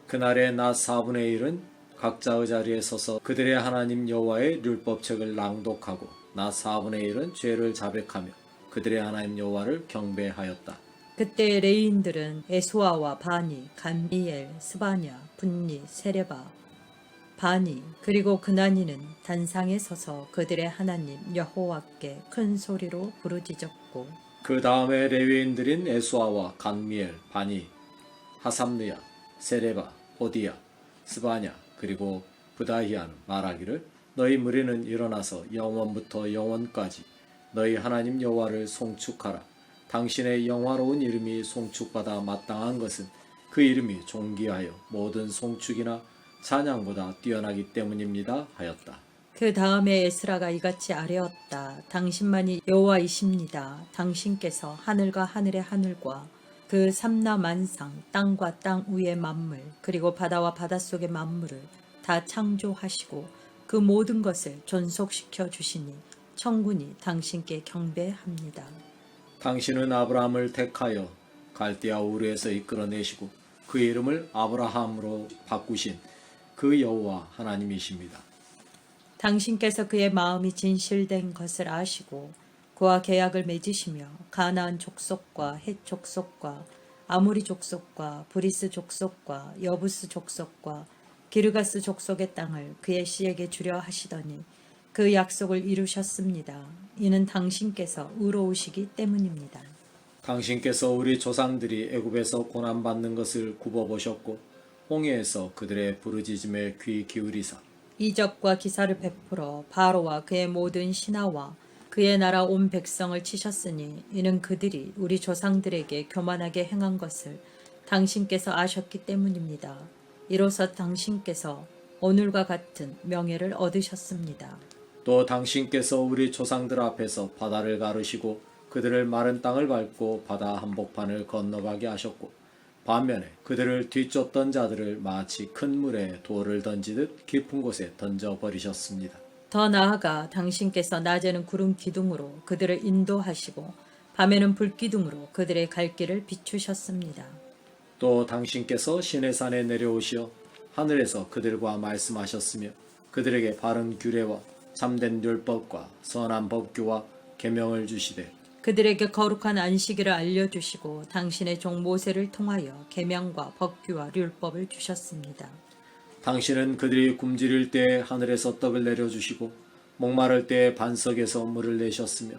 그날의 낮 4분의 1은 각자의 자리에 서서 그들의 하나님 여호와의 율법책을 낭독하고 낮 4분의 1은 죄를 자백하며 그들의 하나님 여호와를 경배하였다. 그때 레위인들은 에수아와 바니, 간미엘, 스바냐, 분니, 세레바, 바니 그리고 그나니는 단상에 서서 그들의 하나님 여호와께 큰 소리로 부르짖었고 그 다음에 레위인들인 에수아와 간미엘, 바니, 하삼느야, 세레바, 호디야, 스바냐 그리고 부다히아는 말하기를 너희 무리는 일어나서 영원부터 영원까지 너희 하나님 여호와를 송축하라. 당신의 영화로운 이름이 송축받아 마땅한 것은 그 이름이 존귀하여 모든 송축이나 찬양보다 뛰어나기 때문입니다 하였다. 그 다음에 에스라가 이같이 아뢰었다. 당신만이 여호와이십니다. 당신께서 하늘과 하늘의 하늘과 그 삼라만상 땅과 땅 위의 만물 그리고 바다와 바닷속의 만물을 다 창조하시고 그 모든 것을 존속시켜 주시니 천군이 당신께 경배합니다. 당신은 아브라함을 택하여 갈대아 우르에서 이끌어내시고 그 이름을 아브라함으로 바꾸신 그 여호와 하나님이십니다. 당신께서 그의 마음이 진실된 것을 아시고 그와 계약을 맺으시며 가나안 족속과 헷 족속과 아모리 족속과 브리스 족속과 여부스 족속과 기르가스 족속의 땅을 그의 씨에게 주려 하시더니 그 약속을 이루셨습니다. 이는 당신께서 의로우시기 때문입니다. 당신께서 우리 조상들이 애굽에서 고난받는 것을 굽어보셨고 홍해에서 그들의 부르짖음에 귀 기울이사 이적과 기사를 베풀어 바로와 그의 모든 신하와 그의 나라 온 백성을 치셨으니 이는 그들이 우리 조상들에게 교만하게 행한 것을 당신께서 아셨기 때문입니다. 이로써 당신께서 오늘과 같은 명예를 얻으셨습니다. 또 당신께서 우리 조상들 앞에서 바다를 가르시고 그들을 마른 땅을 밟고 바다 한복판을 건너가게 하셨고 반면에 그들을 뒤쫓던 자들을 마치 큰 물에 돌을 던지듯 깊은 곳에 던져버리셨습니다. 더 나아가 당신께서 낮에는 구름 기둥으로 그들을 인도하시고 밤에는 불 기둥으로 그들의 갈 길을 비추셨습니다. 또 당신께서 시내산에 내려오시어 하늘에서 그들과 말씀하셨으며 그들에게 바른 규례와 참된 율법과 선한 법규와 계명을 주시되 그들에게 거룩한 안식일을 알려주시고 당신의 종 모세를 통하여 계명과 법규와 율법을 주셨습니다. 당신은 그들이 굶주릴 때 하늘에서 떡을 내려주시고 목마를 때 반석에서 물을 내셨으며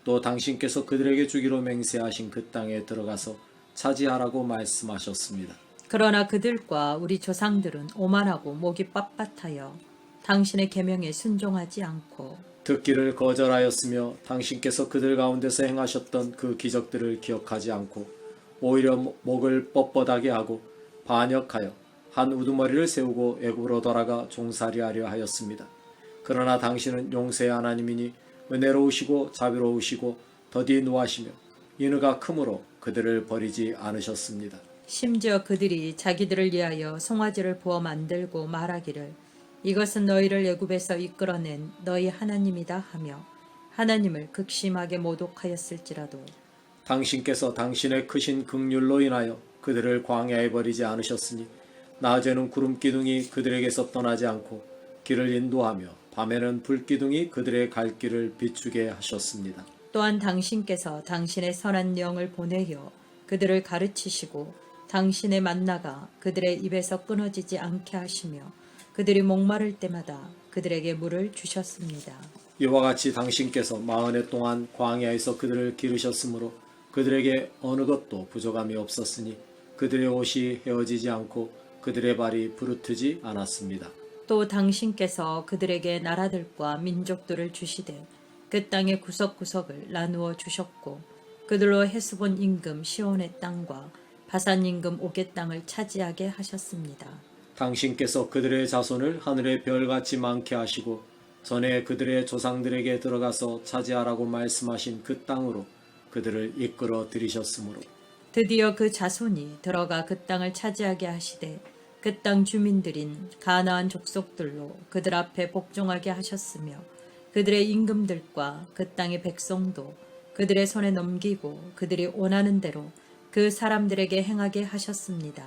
또 당신께서 그들에게 주기로 맹세하신 그 땅에 들어가서 차지하라고 말씀하셨습니다. 그러나 그들과 우리 조상들은 오만하고 목이 빳빳하여 당신의 계명에 순종하지 않고 듣기를 거절하였으며 당신께서 그들 가운데서 행하셨던 그 기적들을 기억하지 않고 오히려 목을 뻣뻣하게 하고 반역하여 한 우두머리를 세우고 애굽으로 돌아가 종살이하려 하였습니다. 그러나 당신은 용서의 하나님이니 은혜로우시고 자비로우시고 더디 노하시며 인의가 크므로 그들을 버리지 않으셨습니다. 심지어 그들이 자기들을 위하여 송아지를 부어 만들고 말하기를 이것은 너희를 애굽에서 이끌어낸 너희 하나님이다 하며 하나님을 극심하게 모독하였을지라도 당신께서 당신의 크신 긍휼로 인하여 그들을 광야에 버리지 않으셨으니 낮에는 구름 기둥이 그들에게서 떠나지 않고 길을 인도하며 밤에는 불 기둥이 그들의 갈 길을 비추게 하셨습니다. 또한 당신께서 당신의 선한 영을 보내어 그들을 가르치시고 당신의 만나가 그들의 입에서 끊어지지 않게 하시며 그들이 목마를 때마다 그들에게 물을 주셨습니다. 이와 같이 당신께서 40해 동안 광야에서 그들을 기르셨으므로 그들에게 어느 것도 부족함이 없었으니 그들의 옷이 헤어지지 않고 그들의 발이 부르트지 않았습니다. 또 당신께서 그들에게 나라들과 민족들을 주시되 그 땅의 구석구석을 나누어 주셨고 그들로 헤스본 임금 시온의 땅과 바산 임금 옥의 땅을 차지하게 하셨습니다. 당신께서 그들의 자손을 하늘의 별같이 많게 하시고 전에 그들의 조상들에게 들어가서 차지하라고 말씀하신 그 땅으로 그들을 이끌어 들이셨으므로 드디어 그 자손이 들어가 그 땅을 차지하게 하시되 그 땅 주민들인 가나안 족속들로 그들 앞에 복종하게 하셨으며 그들의 임금들과 그 땅의 백성도 그들의 손에 넘기고 그들이 원하는 대로 그 사람들에게 행하게 하셨습니다.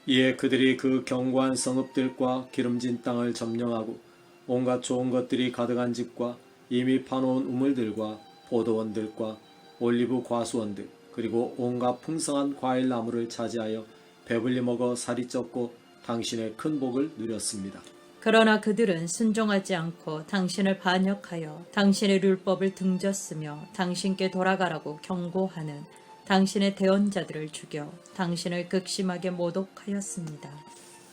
이에 그들이 그 견고한 성읍들과 기름진 땅을 점령하고 온갖 좋은 것들이 가득한 집과 이미 파놓은 우물들과 포도원들과 올리브 과수원들 그리고 온갖 풍성한 과일 나무를 차지하여 배불리 먹어 살이 쪘고 당신의 큰 복을 누렸습니다. 그러나 그들은 순종하지 않고 당신을 반역하여 당신의 율법을 등졌으며 당신께 돌아가라고 경고하는 당신의 대언자들을 죽여 당신을 극심하게 모독하였습니다.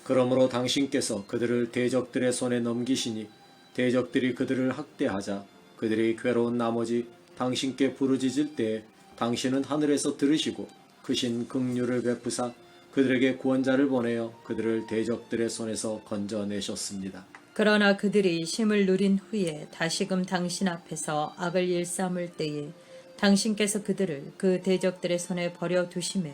그러므로 당신께서 그들을 대적들의 손에 넘기시니 대적들이 그들을 학대하자 그들이 괴로운 나머지 당신께 부르짖을 때에 당신은 하늘에서 들으시고 크신 긍휼을 베푸사 그들에게 구원자를 보내어 그들을 대적들의 손에서 건져내셨습니다. 그러나 그들이 쉼을 누린 후에 다시금 당신 앞에서 악을 일삼을 때에 당신께서 그들을 그 대적들의 손에 버려두심에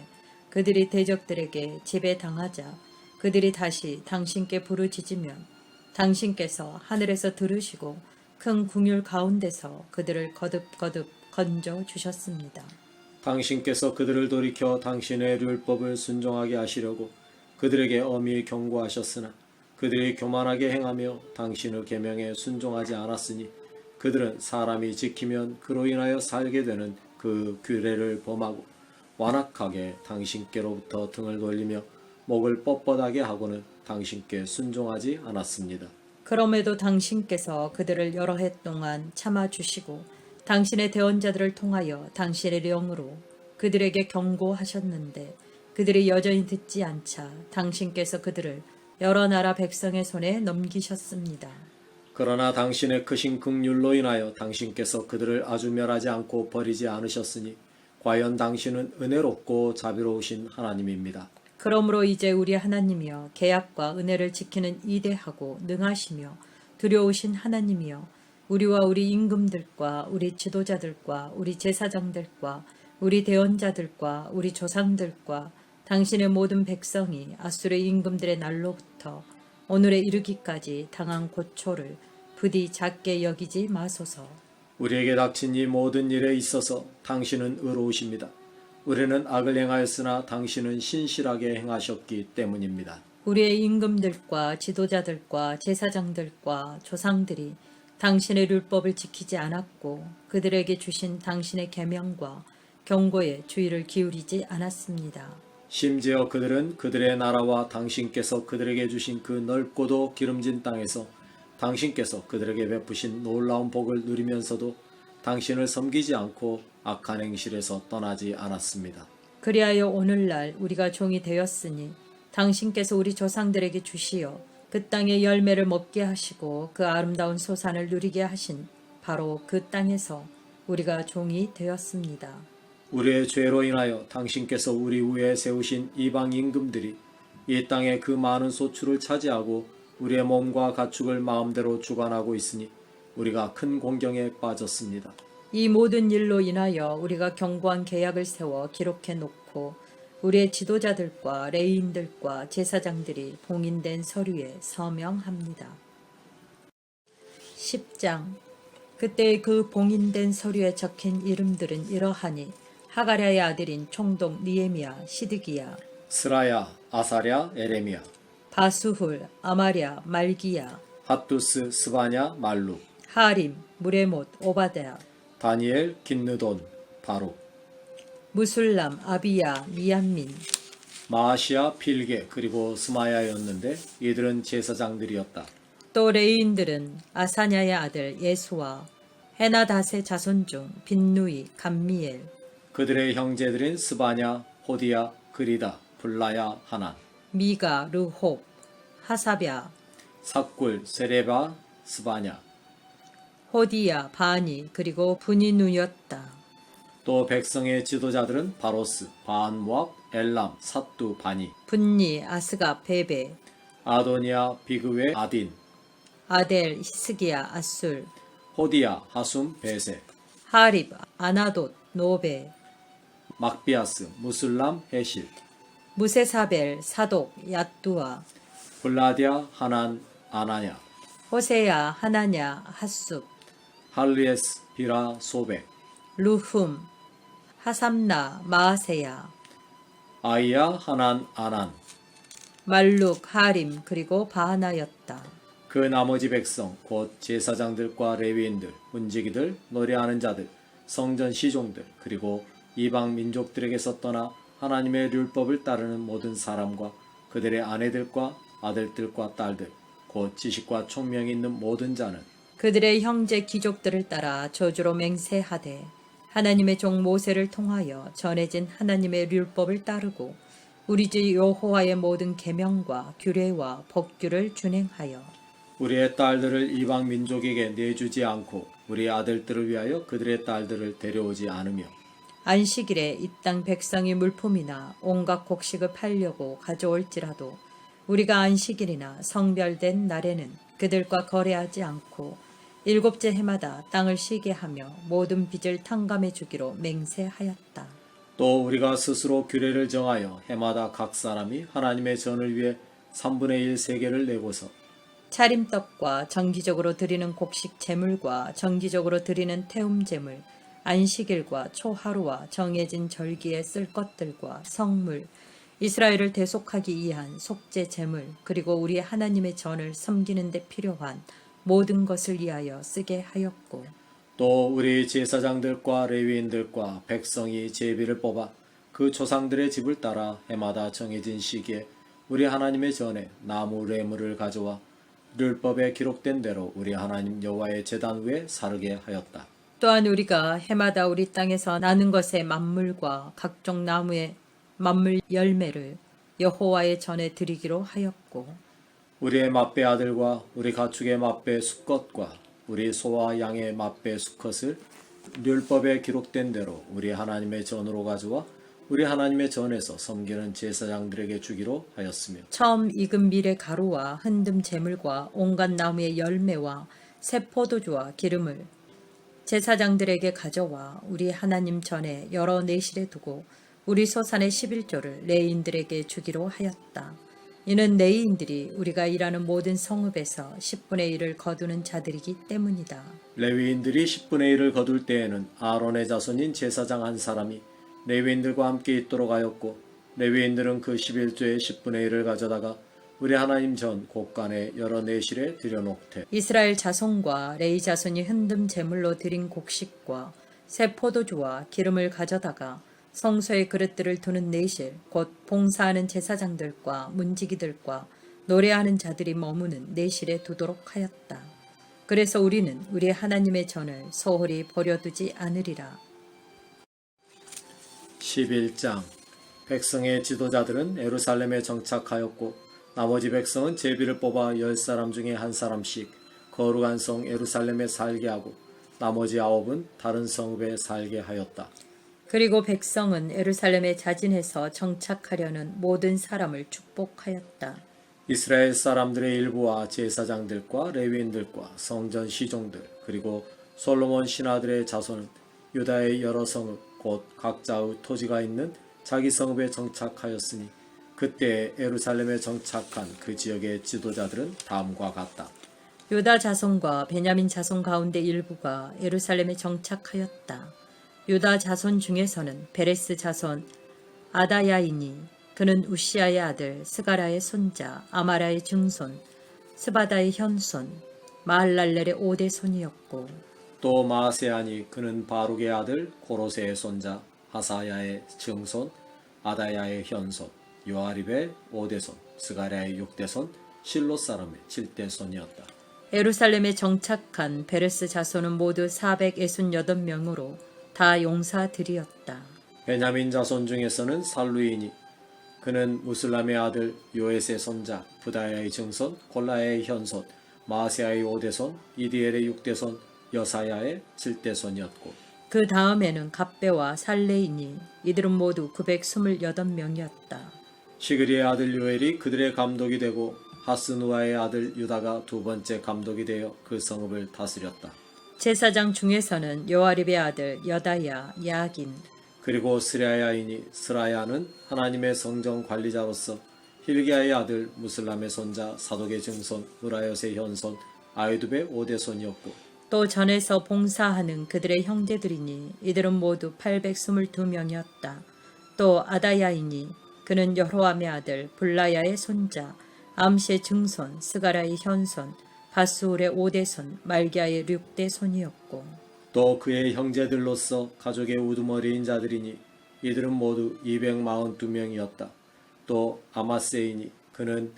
그들이 대적들에게 지배당하자 그들이 다시 당신께 부르짖으면 당신께서 하늘에서 들으시고 큰 궁율 가운데서 그들을 거듭거듭 건져 주셨습니다. 당신께서 그들을 돌이켜 당신의 율법을 순종하게 하시려고 그들에게 엄히 경고하셨으나 그들이 교만하게 행하며 당신의 계명에 순종하지 않았으니 그들은 사람이 지키면 그로 인하여 살게 되는 그 규례를 범하고 완악하게 당신께로부터 등을 돌리며 목을 뻣뻣하게 하고는 당신께 순종하지 않았습니다. 그럼에도 당신께서 그들을 여러 해 동안 참아주시고 당신의 대언자들을 통하여 당신의 영으로 그들에게 경고하셨는데 그들이 여전히 듣지 않자 당신께서 그들을 여러 나라 백성의 손에 넘기셨습니다. 그러나 당신의 크신 긍휼로 인하여 당신께서 그들을 아주 멸하지 않고 버리지 않으셨으니 과연 당신은 은혜롭고 자비로우신 하나님입니다. 그러므로 이제 우리 하나님이여 계약과 은혜를 지키는 이대하고 능하시며 두려우신 하나님이여 우리와 우리 임금들과 우리 지도자들과 우리 제사장들과 우리 대언자들과 우리 조상들과 당신의 모든 백성이 아수르의 임금들의 날로부터 오늘에 이르기까지 당한 고초를 부디 작게 여기지 마소서. 우리에게 닥친 이 모든 일에 있어서 당신은 의로우십니다. 우리는 악을 행하였으나 당신은 신실하게 행하셨기 때문입니다. 우리의 임금들과 지도자들과 제사장들과 조상들이 당신의 율법을 지키지 않았고 그들에게 주신 당신의 계명과 경고에 주의를 기울이지 않았습니다. 심지어 그들은 그들의 나라와 당신께서 그들에게 주신 그 넓고도 기름진 땅에서 당신께서 그들에게 베푸신 놀라운 복을 누리면서도 당신을 섬기지 않고 악한 행실에서 떠나지 않았습니다. 그리하여 오늘날 우리가 종이 되었으니 당신께서 우리 조상들에게 주시어 그 땅의 열매를 먹게 하시고 그 아름다운 소산을 누리게 하신 바로 그 땅에서 우리가 종이 되었습니다. 우리의 죄로 인하여 당신께서 우리 위에 세우신 이방 임금들이 이 땅의 그 많은 소출을 차지하고 우리의 몸과 가축을 마음대로 주관하고 있으니 우리가 큰 공경에 빠졌습니다. 이 모든 일로 인하여 우리가 견고한 계약을 세워 기록해 놓고 우리의 지도자들과 레위인들과 제사장들이 봉인된 서류에 서명합니다. 10장 그때 그 봉인된 서류에 적힌 이름들은 이러하니 하가랴의 아들인 총독 니에미야, 시드기야, 스라야, 아사랴, 에레미야, 바수훌, 아마랴, 말기야, 핫두스, 스바냐, 말룩, 하림, 무레못, 오바데야, 다니엘, 긴느돈, 바룩, 무술람, 아비야, 미얀민, 마아시아, 필게 그리고 스마야였는데 이들은 제사장들이었다. 또 레위인들은 아사냐의 아들 예수와 헤나닷의 자손 중 빈누이, 감미엘, 그들의 형제들인 스바냐, 호디야, 그리다, 블라야, 하난, 미가, 르홉, 하사랴, 삭굴, 세레바, 스바냐, 호디야, 바니, 그리고 분이누였다. 또 백성의 지도자들은 바로스, 바안모압, 엘람, 삿두, 바니, 분니, 아스가, 베베, 아도니아, 비그웨, 아딘, 아델, 히스기야, 아술, 호디야, 하숨, 베세, 하립, 아나돗, 노베, 막비아스, 무술람, 헤실, 무세사벨, 사독, 얏두아, 블라디아, 하난, 아나냐, 호세야, 하나냐, 핫숲, 할리에스, 비라, 소백, 루훔, 하삼나, 마아세야, 아이야, 하난, 아난. 말룩, 하림, 그리고 바하나였다. 그 나머지 백성 곧 제사장들과 레위인들, 문지기들, 노래하는 자들, 성전 시종들, 그리고 이방 민족들에게서 떠나 하나님의 율법을 따르는 모든 사람과 그들의 아내들과 아들들과 딸들 곧 지식과 총명이 있는 모든 자는 그들의 형제 귀족들을 따라 저주로 맹세하되 하나님의 종 모세를 통하여 전해진 하나님의 율법을 따르고 우리 주 여호와의 모든 계명과 규례와 법규를 준행하여 우리의 딸들을 이방 민족에게 내주지 않고 우리 아들들을 위하여 그들의 딸들을 데려오지 않으며 안식일에 이 땅 백성이 물품이나 온갖 곡식을 팔려고 가져올지라도 우리가 안식일이나 성별된 날에는 그들과 거래하지 않고 일곱째 해마다 땅을 쉬게 하며 모든 빚을 탕감해 주기로 맹세하였다. 또 우리가 스스로 규례를 정하여 해마다 각 사람이 하나님의 전을 위해 3분의 1 세계를 내고서 차림떡과 정기적으로 드리는 곡식 제물과 정기적으로 드리는 태움 제물, 안식일과 초하루와 정해진 절기에 쓸 것들과 성물, 이스라엘을 대속하기 위한 속죄 제물, 그리고 우리 하나님의 전을 섬기는 데 필요한 모든 것을 위하여 쓰게 하였고 또 우리 제사장들과 레위인들과 백성이 제비를 뽑아 그 조상들의 집을 따라 해마다 정해진 시기에 우리 하나님의 전에 나무 레물을 가져와 율법에 기록된 대로 우리 하나님 여호와의 제단 위에 사르게 하였다. 또한 우리가 해마다 우리 땅에서 나는 것의 만물과 각종 나무의 만물 열매를 여호와의 전에 드리기로 하였고 우리의 맏배 아들과 우리 가축의 맏배 수컷과 우리 소와 양의 맏배 수컷을 율법에 기록된 대로 우리 하나님의 전으로 가져와 우리 하나님의 전에서 섬기는 제사장들에게 주기로 하였으며 처음 익은 밀의 가루와 흔듦 제물과 온갖 나무의 열매와 새 포도주와 기름을 제사장들에게 가져와 우리 하나님 전에 여러 내실에 두고 우리 소산의 11조를 레위인들에게 주기로 하였다. 이는 레위인들이 우리가 일하는 모든 성읍에서 10분의 1을 거두는 자들이기 때문이다. 레위인들이 10분의 1을 거둘 때에는 아론의 자손인 제사장 한 사람이 레위인들과 함께 있도록 하였고 레위인들은 그 11조의 10분의 1을 가져다가 우리 하나님 전 곳간의 여러 내실에 들여놓되 이스라엘 자손과 레위 자손이 흔듦 제물로 드린 곡식과 새 포도주와 기름을 가져다가 성소의 그릇들을 두는 내실 곧 봉사하는 제사장들과 문지기들과 노래하는 자들이 머무는 내실에 두도록 하였다. 그래서 우리는 우리 하나님의 전을 소홀히 버려두지 않으리라. 11장 백성의 지도자들은 예루살렘에 정착하였고 나머지 백성은 제비를 뽑아 10사람 중에 한 사람씩 거룩한 성 예루살렘에 살게 하고 나머지 9은 다른 성읍에 살게 하였다. 그리고 백성은 예루살렘에 자진해서 정착하려는 모든 사람을 축복하였다. 이스라엘 사람들의 일부와 제사장들과 레위인들과 성전 시종들 그리고 솔로몬 신하들의 자손은 유다의 여러 성읍 곧 각자의 토지가 있는 자기 성읍에 정착하였으니 그때 예루살렘에 정착한 그 지역의 지도자들은 다음과 같다. 유다 자손과 베냐민 자손 가운데 일부가 예루살렘에 정착하였다. 유다 자손 중에서는 베레스 자손 아다야이니 그는 우시아의 아들 스가라의 손자 아마라의 증손 스바다의 현손 마할랄렐의 5대 손이었고 또 마세아니 그는 바룩의 아들 고로세의 손자 하사야의 증손 아다야의 현손 요아립의 5대손 스가랴의 6대손 실로 사람의 7대손이었다. 예루살렘에 정착한 베레스 자손은 모두 468명으로 다 용사들이었다. 베냐민 자손 중에서는 살루이니 그는 무슬람의 아들 요에스의 손자 부다야의 증손 골라야의 현손 마세아의 5대손 이디엘의 6대손 여사야의 7대손이었고 그 다음에는 갑배와 살레이니 이들은 모두 928명이었다. 시그리의 아들 요엘이 그들의 감독이 되고 하스누아의 아들 유다가 두 번째 감독이 되어 그 성읍을 다스렸다. 제사장 중에서는 요아립의 아들 여다야, 야긴, 그리고 스라야이니 스라야는 하나님의 성전 관리자로서 힐기야의 아들 무슬람의 손자 사독의 증손 우라옅의 현손 아이두베 5대손이었고 또 전에서 봉사하는 그들의 형제들이니 이들은 모두 822명이었다. 또 아다야이니 그는 여로함의 아들 블라야의 손자 암시의 증손 스가라의 현손 바스울의 5대손 말기야의 6대손이었고 또 그의 형제들로서 가족의 우두머리인 자들이니 이들은 모두 242명이었다. 또 아마세이니 그는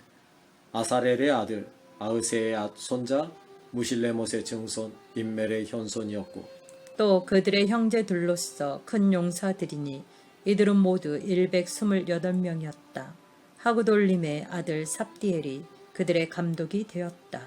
아사렐의 아들 아으세의 손자 무실레못의 증손 임멜의 현손이었고 또 그들의 형제들로서 큰 용사들이니 이들은 모두 128명이었다. 하구돌림의 아들 삽디엘이 그들의 감독이 되었다.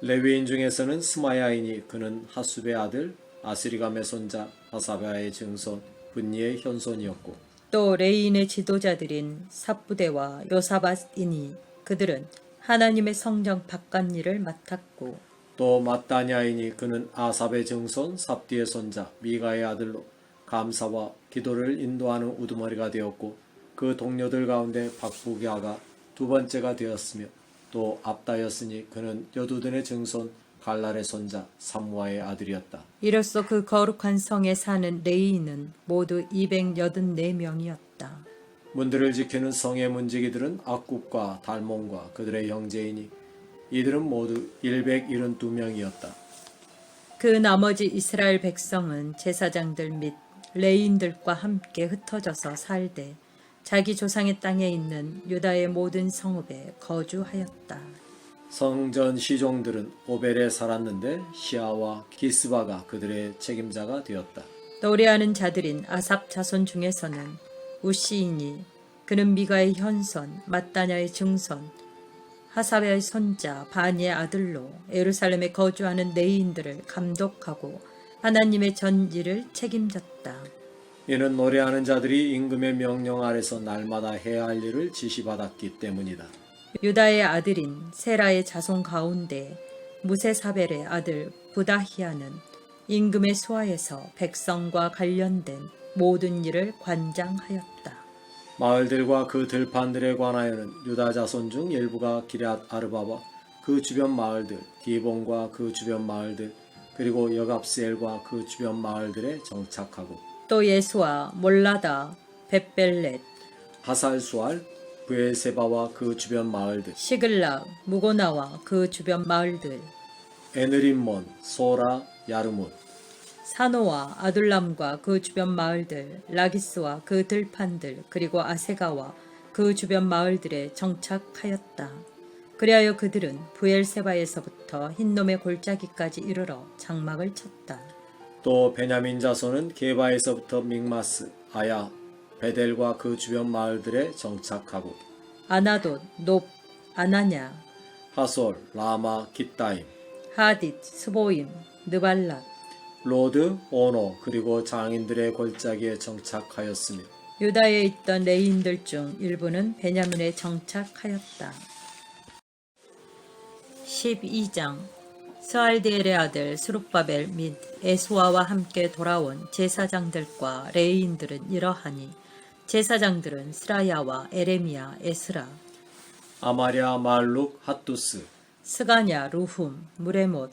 레위인 중에서는 스마야이니 그는 하숲의 아들 아스리감의 손자 아사바의 증손 분니의 현손이었고 또 레인의 지도자들인 삽부대와 요사밧이니 그들은 하나님의 성전 바깥 일을 맡았고 또 마따냐이니 그는 아삽의 증손 삽디의 손자 미가의 아들로 감사와 기도를 인도하는 우두머리가 되었고 그 동료들 가운데 박부기아가 두 번째가 되었으며 또 압다였으니 그는 여두둔의 증손 갈랄의 손자 삼무아의 아들이었다. 이로써 그 거룩한 성에 사는 레이인은 모두 284명이었다. 문들을 지키는 성의 문지기들은 악국과 달몬과 그들의 형제이니 이들은 모두 172명이었다. 그 나머지 이스라엘 백성은 제사장들 및 레인들과 함께 흩어져서 살되 자기 조상의 땅에 있는 유다의 모든 성읍에 거주하였다. 성전 시종들은 오벨에 살았는데 시아와 기스바가 그들의 책임자가 되었다. 노래하는 자들인 아삽 자손 중에서는 우시이니 그는 미가의 현손 마따냐의 증손 하사베의 손자 바니의 아들로 예루살렘에 거주하는 레위인들을 감독하고 하나님의 전일을 책임졌다. 이는 노래하는 자들이 임금의 명령 아래서 날마다 해야 할 일을 지시받았기 때문이다. 유다의 아들인 세라의 자손 가운데 무세사벨의 아들 부다히아는 임금의 수하에서 백성과 관련된 모든 일을 관장하였다. 마을들과 그 들판들에 관하여는 유다 자손 중 일부가 기럇 아르바와 그 주변 마을들, 기본과 그 주변 마을들, 그리고 여갑스엘과 그 주변 마을들에 정착하고 또 예수와 몰라다, 벳벨렛, 하살수알, 브엘세바와 그 주변 마을들, 시글락, 무고나와 그 주변 마을들, 에느림몬, 소라, 야르문, 사노와 아둘람과 그 주변 마을들, 라기스와 그 들판들, 그리고 아세가와 그 주변 마을들에 정착하였다. 그리하여 그들은 부엘세바에서부터 흰놈의 골짜기까지 이르러 장막을 쳤다. 또 베냐민 자손은 게바에서부터 믹마스, 아야, 베델과 그 주변 마을들에 정착하고 아나돗, 높, 아나냐, 하솔, 라마, 깃다임, 하딧, 스보임, 느발랏, 로드, 오노 그리고 장인들의 골짜기에 정착하였으며 유다에 있던 레인들 중 일부는 베냐민에 정착하였다. 12장 스알디엘의 아들 스룹바벨 및 에스와와 함께 돌아온 제사장들과 레위인들은 이러하니 제사장들은 스라야와 에레미야, 에스라, 아마랴, 말룩, 핫두스, 스가냐, 루훔, 무레못,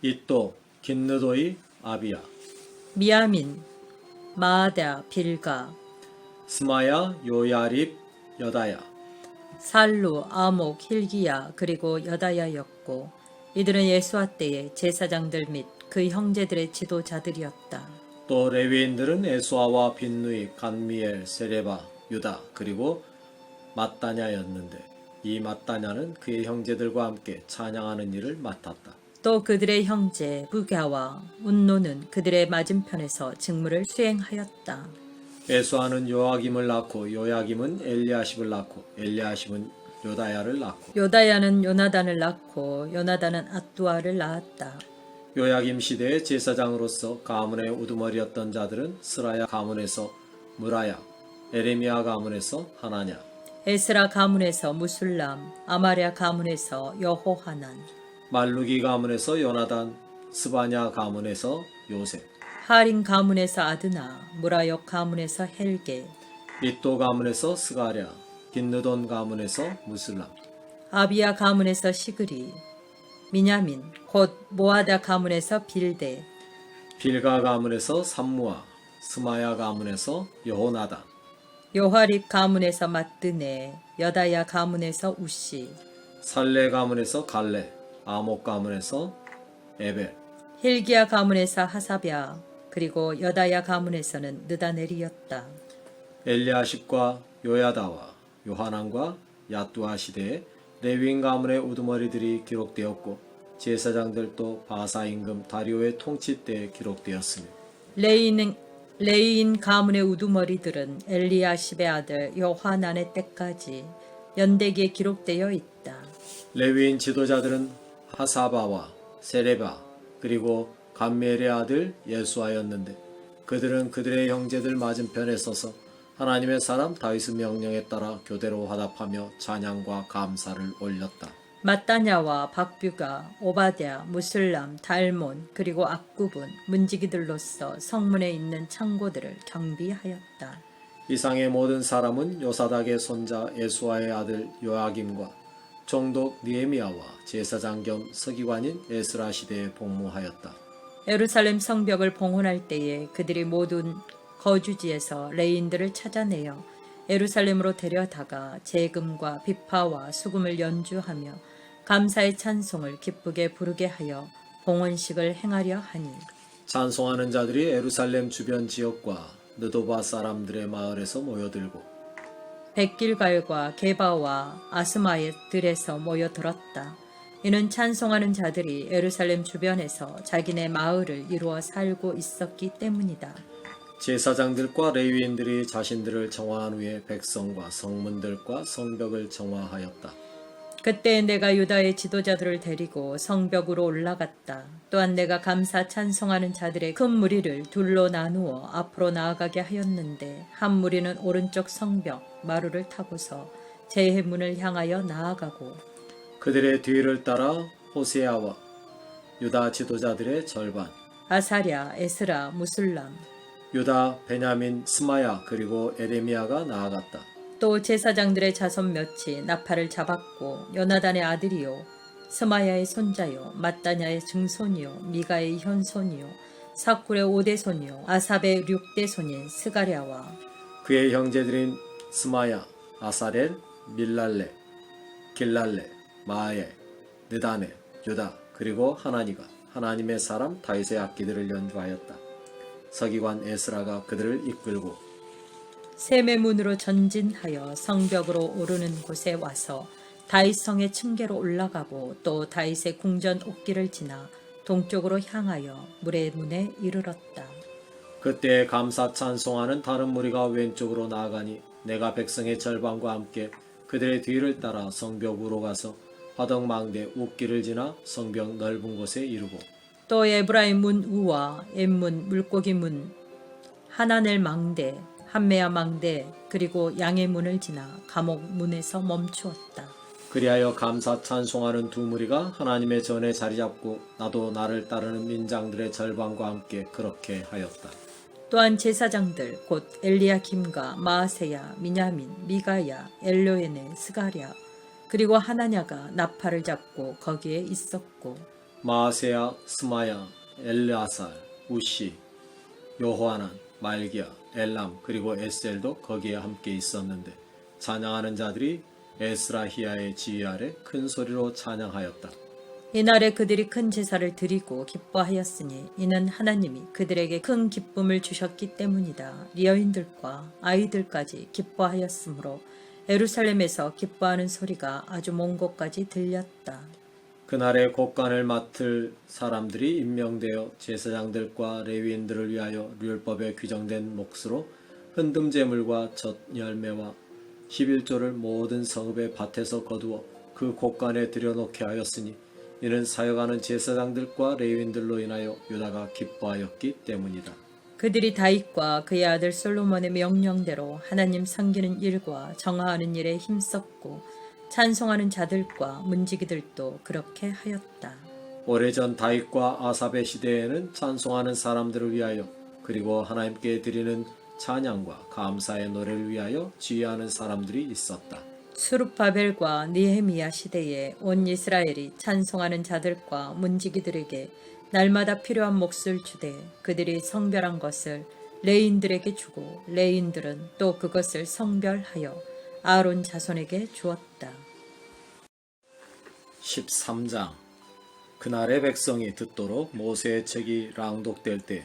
이또, 긴느도이, 아비야, 미야민, 마아다, 빌가, 스마야, 요야립, 여다야, 살루, 아목, 힐기야 그리고 여다야였고 이들은 예수와 때의 제사장들 및 그 형제들의 지도자들이었다. 또 레위인들은 에수아와 빈누이, 간미엘, 세레바, 유다 그리고 마따냐였는데 이 마따냐는 그의 형제들과 함께 찬양하는 일을 맡았다. 또 그들의 형제 부갸와 운노는 그들의 맞은편에서 직무를 수행하였다. 에수아는 요아김을 낳고 요야김은 엘리아십을 낳고 엘리아십은 요다야를 낳고 요다야는 요나단을 낳고 요나단은 앗두아를 낳았다. 요야김 시대의 제사장으로서 가문의 우두머리였던 자들은 스라야 가문에서 무라야, 에레미야 가문에서 하나냐, 에스라 가문에서 무술람, 아마랴 가문에서 여호하난, 말루기 가문에서 요나단, 스바냐 가문에서 요셉, 하린 가문에서 아드나, 무라역 가문에서 헬게, 이또 가문에서 스가랴, 긴느돈 가문에서 무슬람, 아비야 가문에서 시그리, 미냐민, 곧 모아다 가문에서 빌데, 빌가 가문에서 삼무아, 스마야 가문에서 여호나단, 요하립 가문에서 마뜨네, 여다야 가문에서 우시, 살레 가문에서 갈레, 아목 가문에서 에벨, 힐기야 가문에서 하사랴 그리고 여다야 가문에서는 느다넬이었다. 엘리야십과 요야다와 요하난과 야뚜아 시대에 레위인 가문의 우두머리들이 기록되었고 제사장들도 바사 임금 다리오의 통치 때에 기록되었으며 레이인 가문의 우두머리들은 엘리야십의 아들 요하난의 때까지 연대기에 기록되어 있다. 레위인 지도자들은 하사바와 세레바 그리고 감멜의 아들 예수아였는데 그들은 그들의 형제들 맞은편에 서서 하나님의 사람 다윗의 명령에 따라 교대로 화답하며 찬양과 감사를 올렸다. 마따냐와 박뷰가 오바댜, 무슬람, 달몬 그리고 악굽은 문지기들로서 성문에 있는 창고들을 경비하였다. 이상의 모든 사람은 요사닥의 손자 예수아의 아들 요아김과 총독 니에미야와 제사장 겸 서기관인 에스라 시대에 복무하였다. 예루살렘 성벽을 봉헌할 때에 그들이 모든 거주지에서 레인들을 찾아내어 예루살렘으로 데려다가 제금과 비파와 수금을 연주하며 감사의 찬송을 기쁘게 부르게 하여 봉헌식을 행하려 하니 찬송하는 자들이 예루살렘 주변 지역과 느도바 사람들의 마을에서 모여들고 백길갈과 게바와 아스마의 들에서 모여들었다. 이는 찬송하는 자들이 예루살렘 주변에서 자기네 마을을 이루어 살고 있었기 때문이다. 제사장들과 레위인들이 자신들을 정화한 후에 백성과 성문들과 성벽을 정화하였다. 그때 내가 유다의 지도자들을 데리고 성벽으로 올라갔다. 또한 내가 감사 찬송하는 자들의 큰 무리를 둘로 나누어 앞으로 나아가게 하였는데 한 무리는 오른쪽 성벽 마루를 타고서 제해문을 향하여 나아가고 그들의 뒤를 따라 호세아와 유다 지도자들의 절반, 아사랴, 에스라, 무술람, 유다, 베냐민, 스마야 그리고 에레미야가 나아갔다. 또 제사장들의 자손 몇이 나팔을 잡았고 요나단의 아들이요 스마야의 손자요 마따냐의 증손이요 미가의 현손이요 사쿨의 5대손이요 아삽의 6대손인 스가랴와 그의 형제들인 스마야, 아사렐, 밀랄레, 길랄레, 마에, 느다네, 유다 그리고 하나니가 하나님의 사람 다윗의 악기들을 연주하였다. 서기관 에스라가 그들을 이끌고 셈의 문으로 전진하여 성벽으로 오르는 곳에 와서 다윗성의 층계로 올라가고 또 다윗의 궁전 옥기를 지나 동쪽으로 향하여 물의 문에 이르렀다. 그때 감사 찬송하는 다른 무리가 왼쪽으로 나아가니 내가 백성의 절반과 함께 그들의 뒤를 따라 성벽으로 가서 화덕망대 옥기를 지나 성벽 넓은 곳에 이르고 또 에브라임 문 우와 엠문 물고기 문 하나넬 망대 한메아 망대 그리고 양의 문을 지나 감옥 문에서 멈추었다. 그리하여 감사 찬송하는 두 무리가 하나님의 전에 자리 잡고 나도 나를 따르는 민장들의 절반과 함께 그렇게 하였다. 또한 제사장들 곧 엘리야김과 마아세야, 미냐민, 미가야, 엘로에네, 스가랴 그리고 하나냐가 나팔을 잡고 거기에 있었고 마아세야, 스마야, 엘르아살, 우시, 요호하난, 말기야, 엘람 그리고 에셀도 거기에 함께 있었는데 찬양하는 자들이 에스라히야의 지휘 아래 큰 소리로 찬양하였다. 이날에 그들이 큰 제사를 드리고 기뻐하였으니 이는 하나님이 그들에게 큰 기쁨을 주셨기 때문이다. 여인들과 아이들까지 기뻐하였으므로 예루살렘에서 기뻐하는 소리가 아주 먼 곳까지 들렸다. 그날에 곡간을 맡을 사람들이 임명되어 제사장들과 레위인들을 위하여 율법에 규정된 몫으로 흔듦 제물과 젖 열매와 11조를 모든 성읍의 밭에서 거두어 그 곡간에 들여놓게 하였으니 이는 사역하는 제사장들과 레위인들로 인하여 유다가 기뻐하였기 때문이다. 그들이 다윗과 그의 아들 솔로몬의 명령대로 하나님 섬기는 일과 정화하는 일에 힘썼고 찬송하는 자들과 문지기들도 그렇게 하였다. 오래전 다윗과 아삽의 시대에는 찬송하는 사람들을 위하여 그리고 하나님께 드리는 찬양과 감사의 노래를 위하여 지휘하는 사람들이 있었다. 수룹바벨과 느헤미야 시대에 온 이스라엘이 찬송하는 자들과 문지기들에게 날마다 필요한 몫을 주되 그들이 성별한 것을 레인들에게 주고 레인들은 또 그것을 성별하여 아론 자손에게 주었다. 13장 그날의 백성이 듣도록 모세의 책이 랑독될 때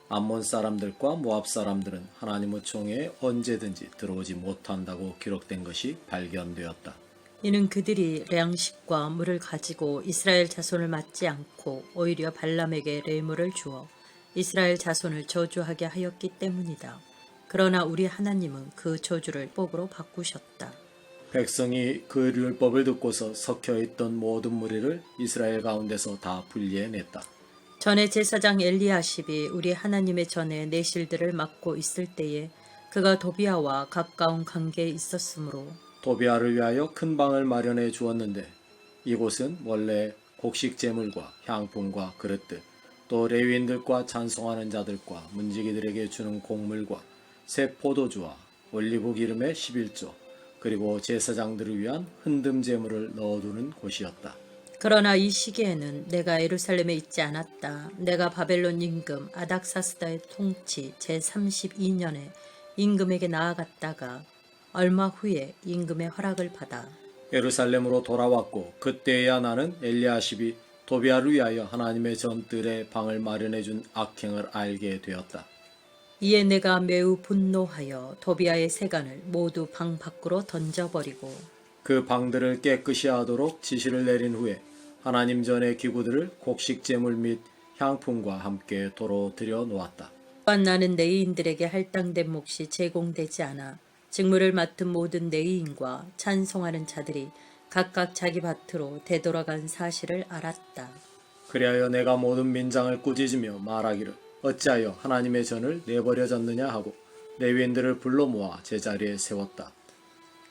암몬 사람들과 모압 사람들은 하나님의 총회에 언제든지 들어오지 못한다고 기록된 것이 발견되었다. 이는 그들이粮식과 물을 가지고 이스라엘 자손을 맞지 않고 오히려 발람에게 뇌물을 주어 이스라엘 자손을 저주하게 하였기 때문이다. 그러나 우리 하나님은 그 저주를 복으로 바꾸셨다. 백성이 그 율법을 듣고서 섞여있던 모든 무리를 이스라엘 가운데서 다 분리해냈다. 전에 제사장 엘리야십이 우리 하나님의 전에 내실들을 맡고 있을 때에 그가 도비아와 가까운 관계에 있었으므로 도비아를 위하여 큰 방을 마련해 주었는데 이곳은 원래 곡식 제물과 향품과 그릇들, 또 레위인들과 찬송하는 자들과 문지기들에게 주는 곡물과 새 포도주와 올리브 기름의 11조, 그리고 제사장들을 위한 흔듦 제물을 넣어두는 곳이었다. 그러나 이 시기에는 내가 예루살렘에 있지 않았다. 내가 바벨론 임금 아닥사스다의 통치 제32년에 임금에게 나아갔다가 얼마 후에 임금의 허락을 받아 예루살렘으로 돌아왔고 그때야 나는 엘리야십이 도비아를 위하여 하나님의 전뜰에 방을 마련해 준 악행을 알게 되었다. 이에 내가 매우 분노하여 도비아의 세간을 모두 방 밖으로 던져버리고 그 방들을 깨끗이 하도록 지시를 내린 후에 하나님 전의 기구들을 곡식 제물 및 향품과 함께 도로 들여 놓았다. 또한 나는 레위인들에게 할당된 몫이 제공되지 않아 직무를 맡은 모든 레위인과 찬송하는 자들이 각각 자기 밭으로 되돌아간 사실을 알았다. 그리하여 내가 모든 민장을 꾸짖으며 말하기를 어찌하여 하나님의 전을 내버려졌느냐 하고 레위인들을 불러 모아 제자리에 세웠다.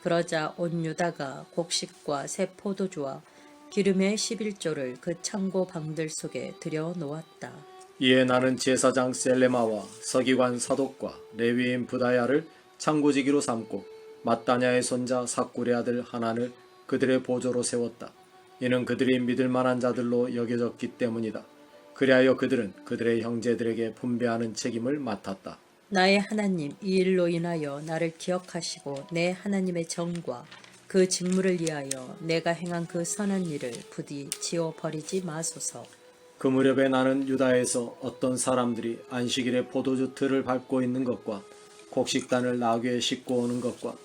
그러자 온 유다가 곡식과 새 포도주와 기름의 11조를 그 창고 방들 속에 들여 놓았다. 이에 나는 제사장 셀레마와 서기관 사독과 레위인 부다야를 창고지기로 삼고 mat다냐의 손자 삭굴의 아들 하난을 그들의 보조로 세웠다. 이는 그들이 믿을 만한 자들로 여겨졌기 때문이다. 그리하여 그들은 그들의 형제들에게 분배하는 책임을 맡았다. 나의 하나님 이 일로 인하여 나를 기억하시고 내 하나님의 정과 그 직무를 위하여 내가 행한 그 선한 일을 부디 지워버리지 마소서. 그 무렵에 나는 유다에서 어떤 사람들이 안식일에 포도주 틀을 밟고 있는 것과 곡식단을 나귀에 싣고 오는 것과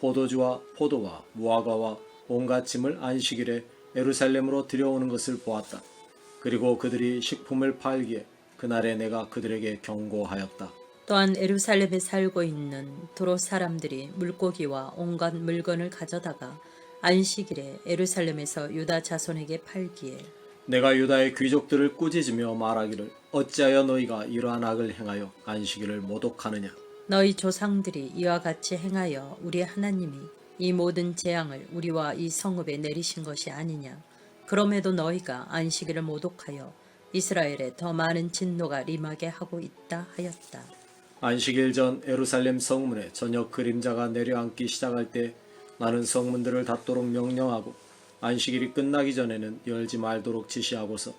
포도주와 포도와 무화과와 온갖 짐을 안식일에 예루살렘으로 들여오는 것을 보았다. 그리고 그들이 식품을 팔기에 그날에 내가 그들에게 경고하였다. 또한 예루살렘에 살고 있는 도로 사람들이 물고기와 온갖 물건을 가져다가 안식일에 예루살렘에서 유다 자손에게 팔기에 내가 유다의 귀족들을 꾸짖으며 말하기를 어찌하여 너희가 이러한 악을 행하여 안식일을 모독하느냐. 너희 조상들이 이와 같이 행하여 우리 하나님이 이 모든 재앙을 우리와 이 성읍에 내리신 것이 아니냐. 그럼에도 너희가 안식일을 모독하여 이스라엘에 더 많은 진노가 임하게 하고 있다 하였다. 안식일 전 예루살렘 성문에 저녁 그림자가 내려앉기 시작할 때 나는 성문들을 닫도록 명령하고 안식일이 끝나기 전에는 열지 말도록 지시하고서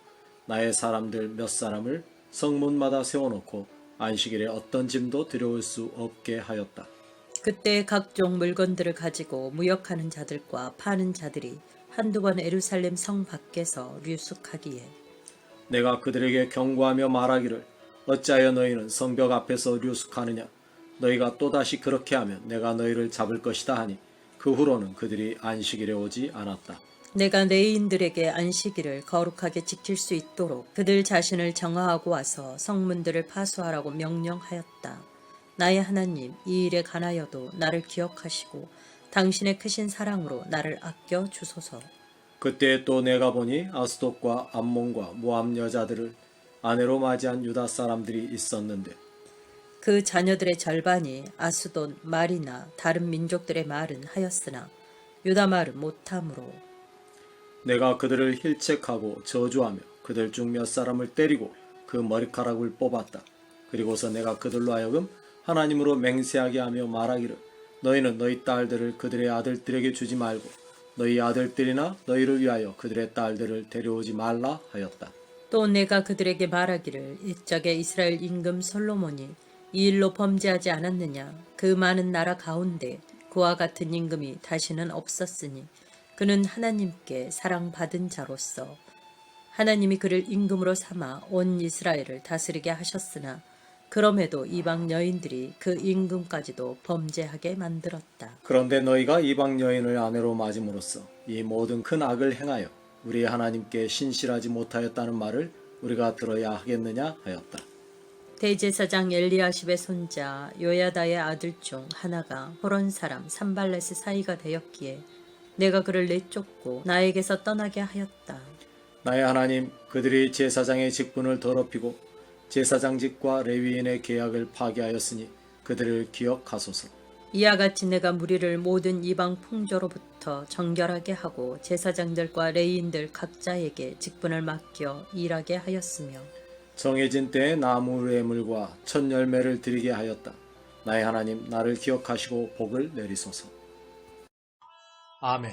나의 사람들 몇 사람을 성문마다 세워놓고 안식일에 어떤 짐도 들여올 수 없게 하였다. 그때 각종 물건들을 가지고 무역하는 자들과 파는 자들이 한두 번 예루살렘 성 밖에서 류숙하기에 내가 그들에게 경고하며 말하기를 어찌하여 너희는 성벽 앞에서 류숙하느냐. 너희가 또다시 그렇게 하면 내가 너희를 잡을 것이다 하니 그 후로는 그들이 안식일에 오지 않았다. 내가 레위인들에게 안식일을 거룩하게 지킬 수 있도록 그들 자신을 정하하고 와서 성문들을 파수하라고 명령하였다. 나의 하나님 이 일에 관하여도 나를 기억하시고 당신의 크신 사랑으로 나를 아껴 주소서. 그때 또 내가 보니 아스돗과 암몬과 모압 여자들을 아내로 맞이한 유다 사람들이 있었는데 그 자녀들의 절반이 아스돗 말이나 다른 민족들의 말은 하였으나 유다 말은 못함으로 내가 그들을 힐책하고 저주하며 그들 중 몇 사람을 때리고 그 머리카락을 뽑았다. 그리고서 내가 그들로 하여금 하나님으로 맹세하게 하며 말하기를 너희는 너희 딸들을 그들의 아들들에게 주지 말고 너희 아들들이나 너희를 위하여 그들의 딸들을 데려오지 말라 하였다. 또 내가 그들에게 말하기를 이적에 이스라엘 임금 솔로몬이 이 일로 범죄하지 않았느냐. 그 많은 나라 가운데 그와 같은 임금이 다시는 없었으니 그는 하나님께 사랑받은 자로서 하나님이 그를 임금으로 삼아 온 이스라엘을 다스리게 하셨으나 그럼에도 이방 여인들이 그 임금까지도 범죄하게 만들었다. 그런데 너희가 이방 여인을 아내로 맞음으로써 이 모든 큰 악을 행하여 우리 하나님께 신실하지 못하였다는 말을 우리가 들어야 하겠느냐 하였다. 대제사장 엘리야십의 손자 요야다의 아들 중 하나가 호론 사람 산발렛의 사이가 되었기에 내가 그를 내쫓고 나에게서 떠나게 하였다. 나의 하나님, 그들이 제사장의 직분을 더럽히고 제사장직과 레위인의 계약을 파기하였으니 그들을 기억하소서. 이와 같이 내가 무리를 모든 이방 풍조로부터 정결하게 하고 제사장들과 레위인들 각자에게 직분을 맡겨 일하게 하였으며 정해진 때에 나무 예물과 첫 열매를 드리게 하였다. 나의 하나님, 나를 기억하시고 복을 내리소서. 아멘.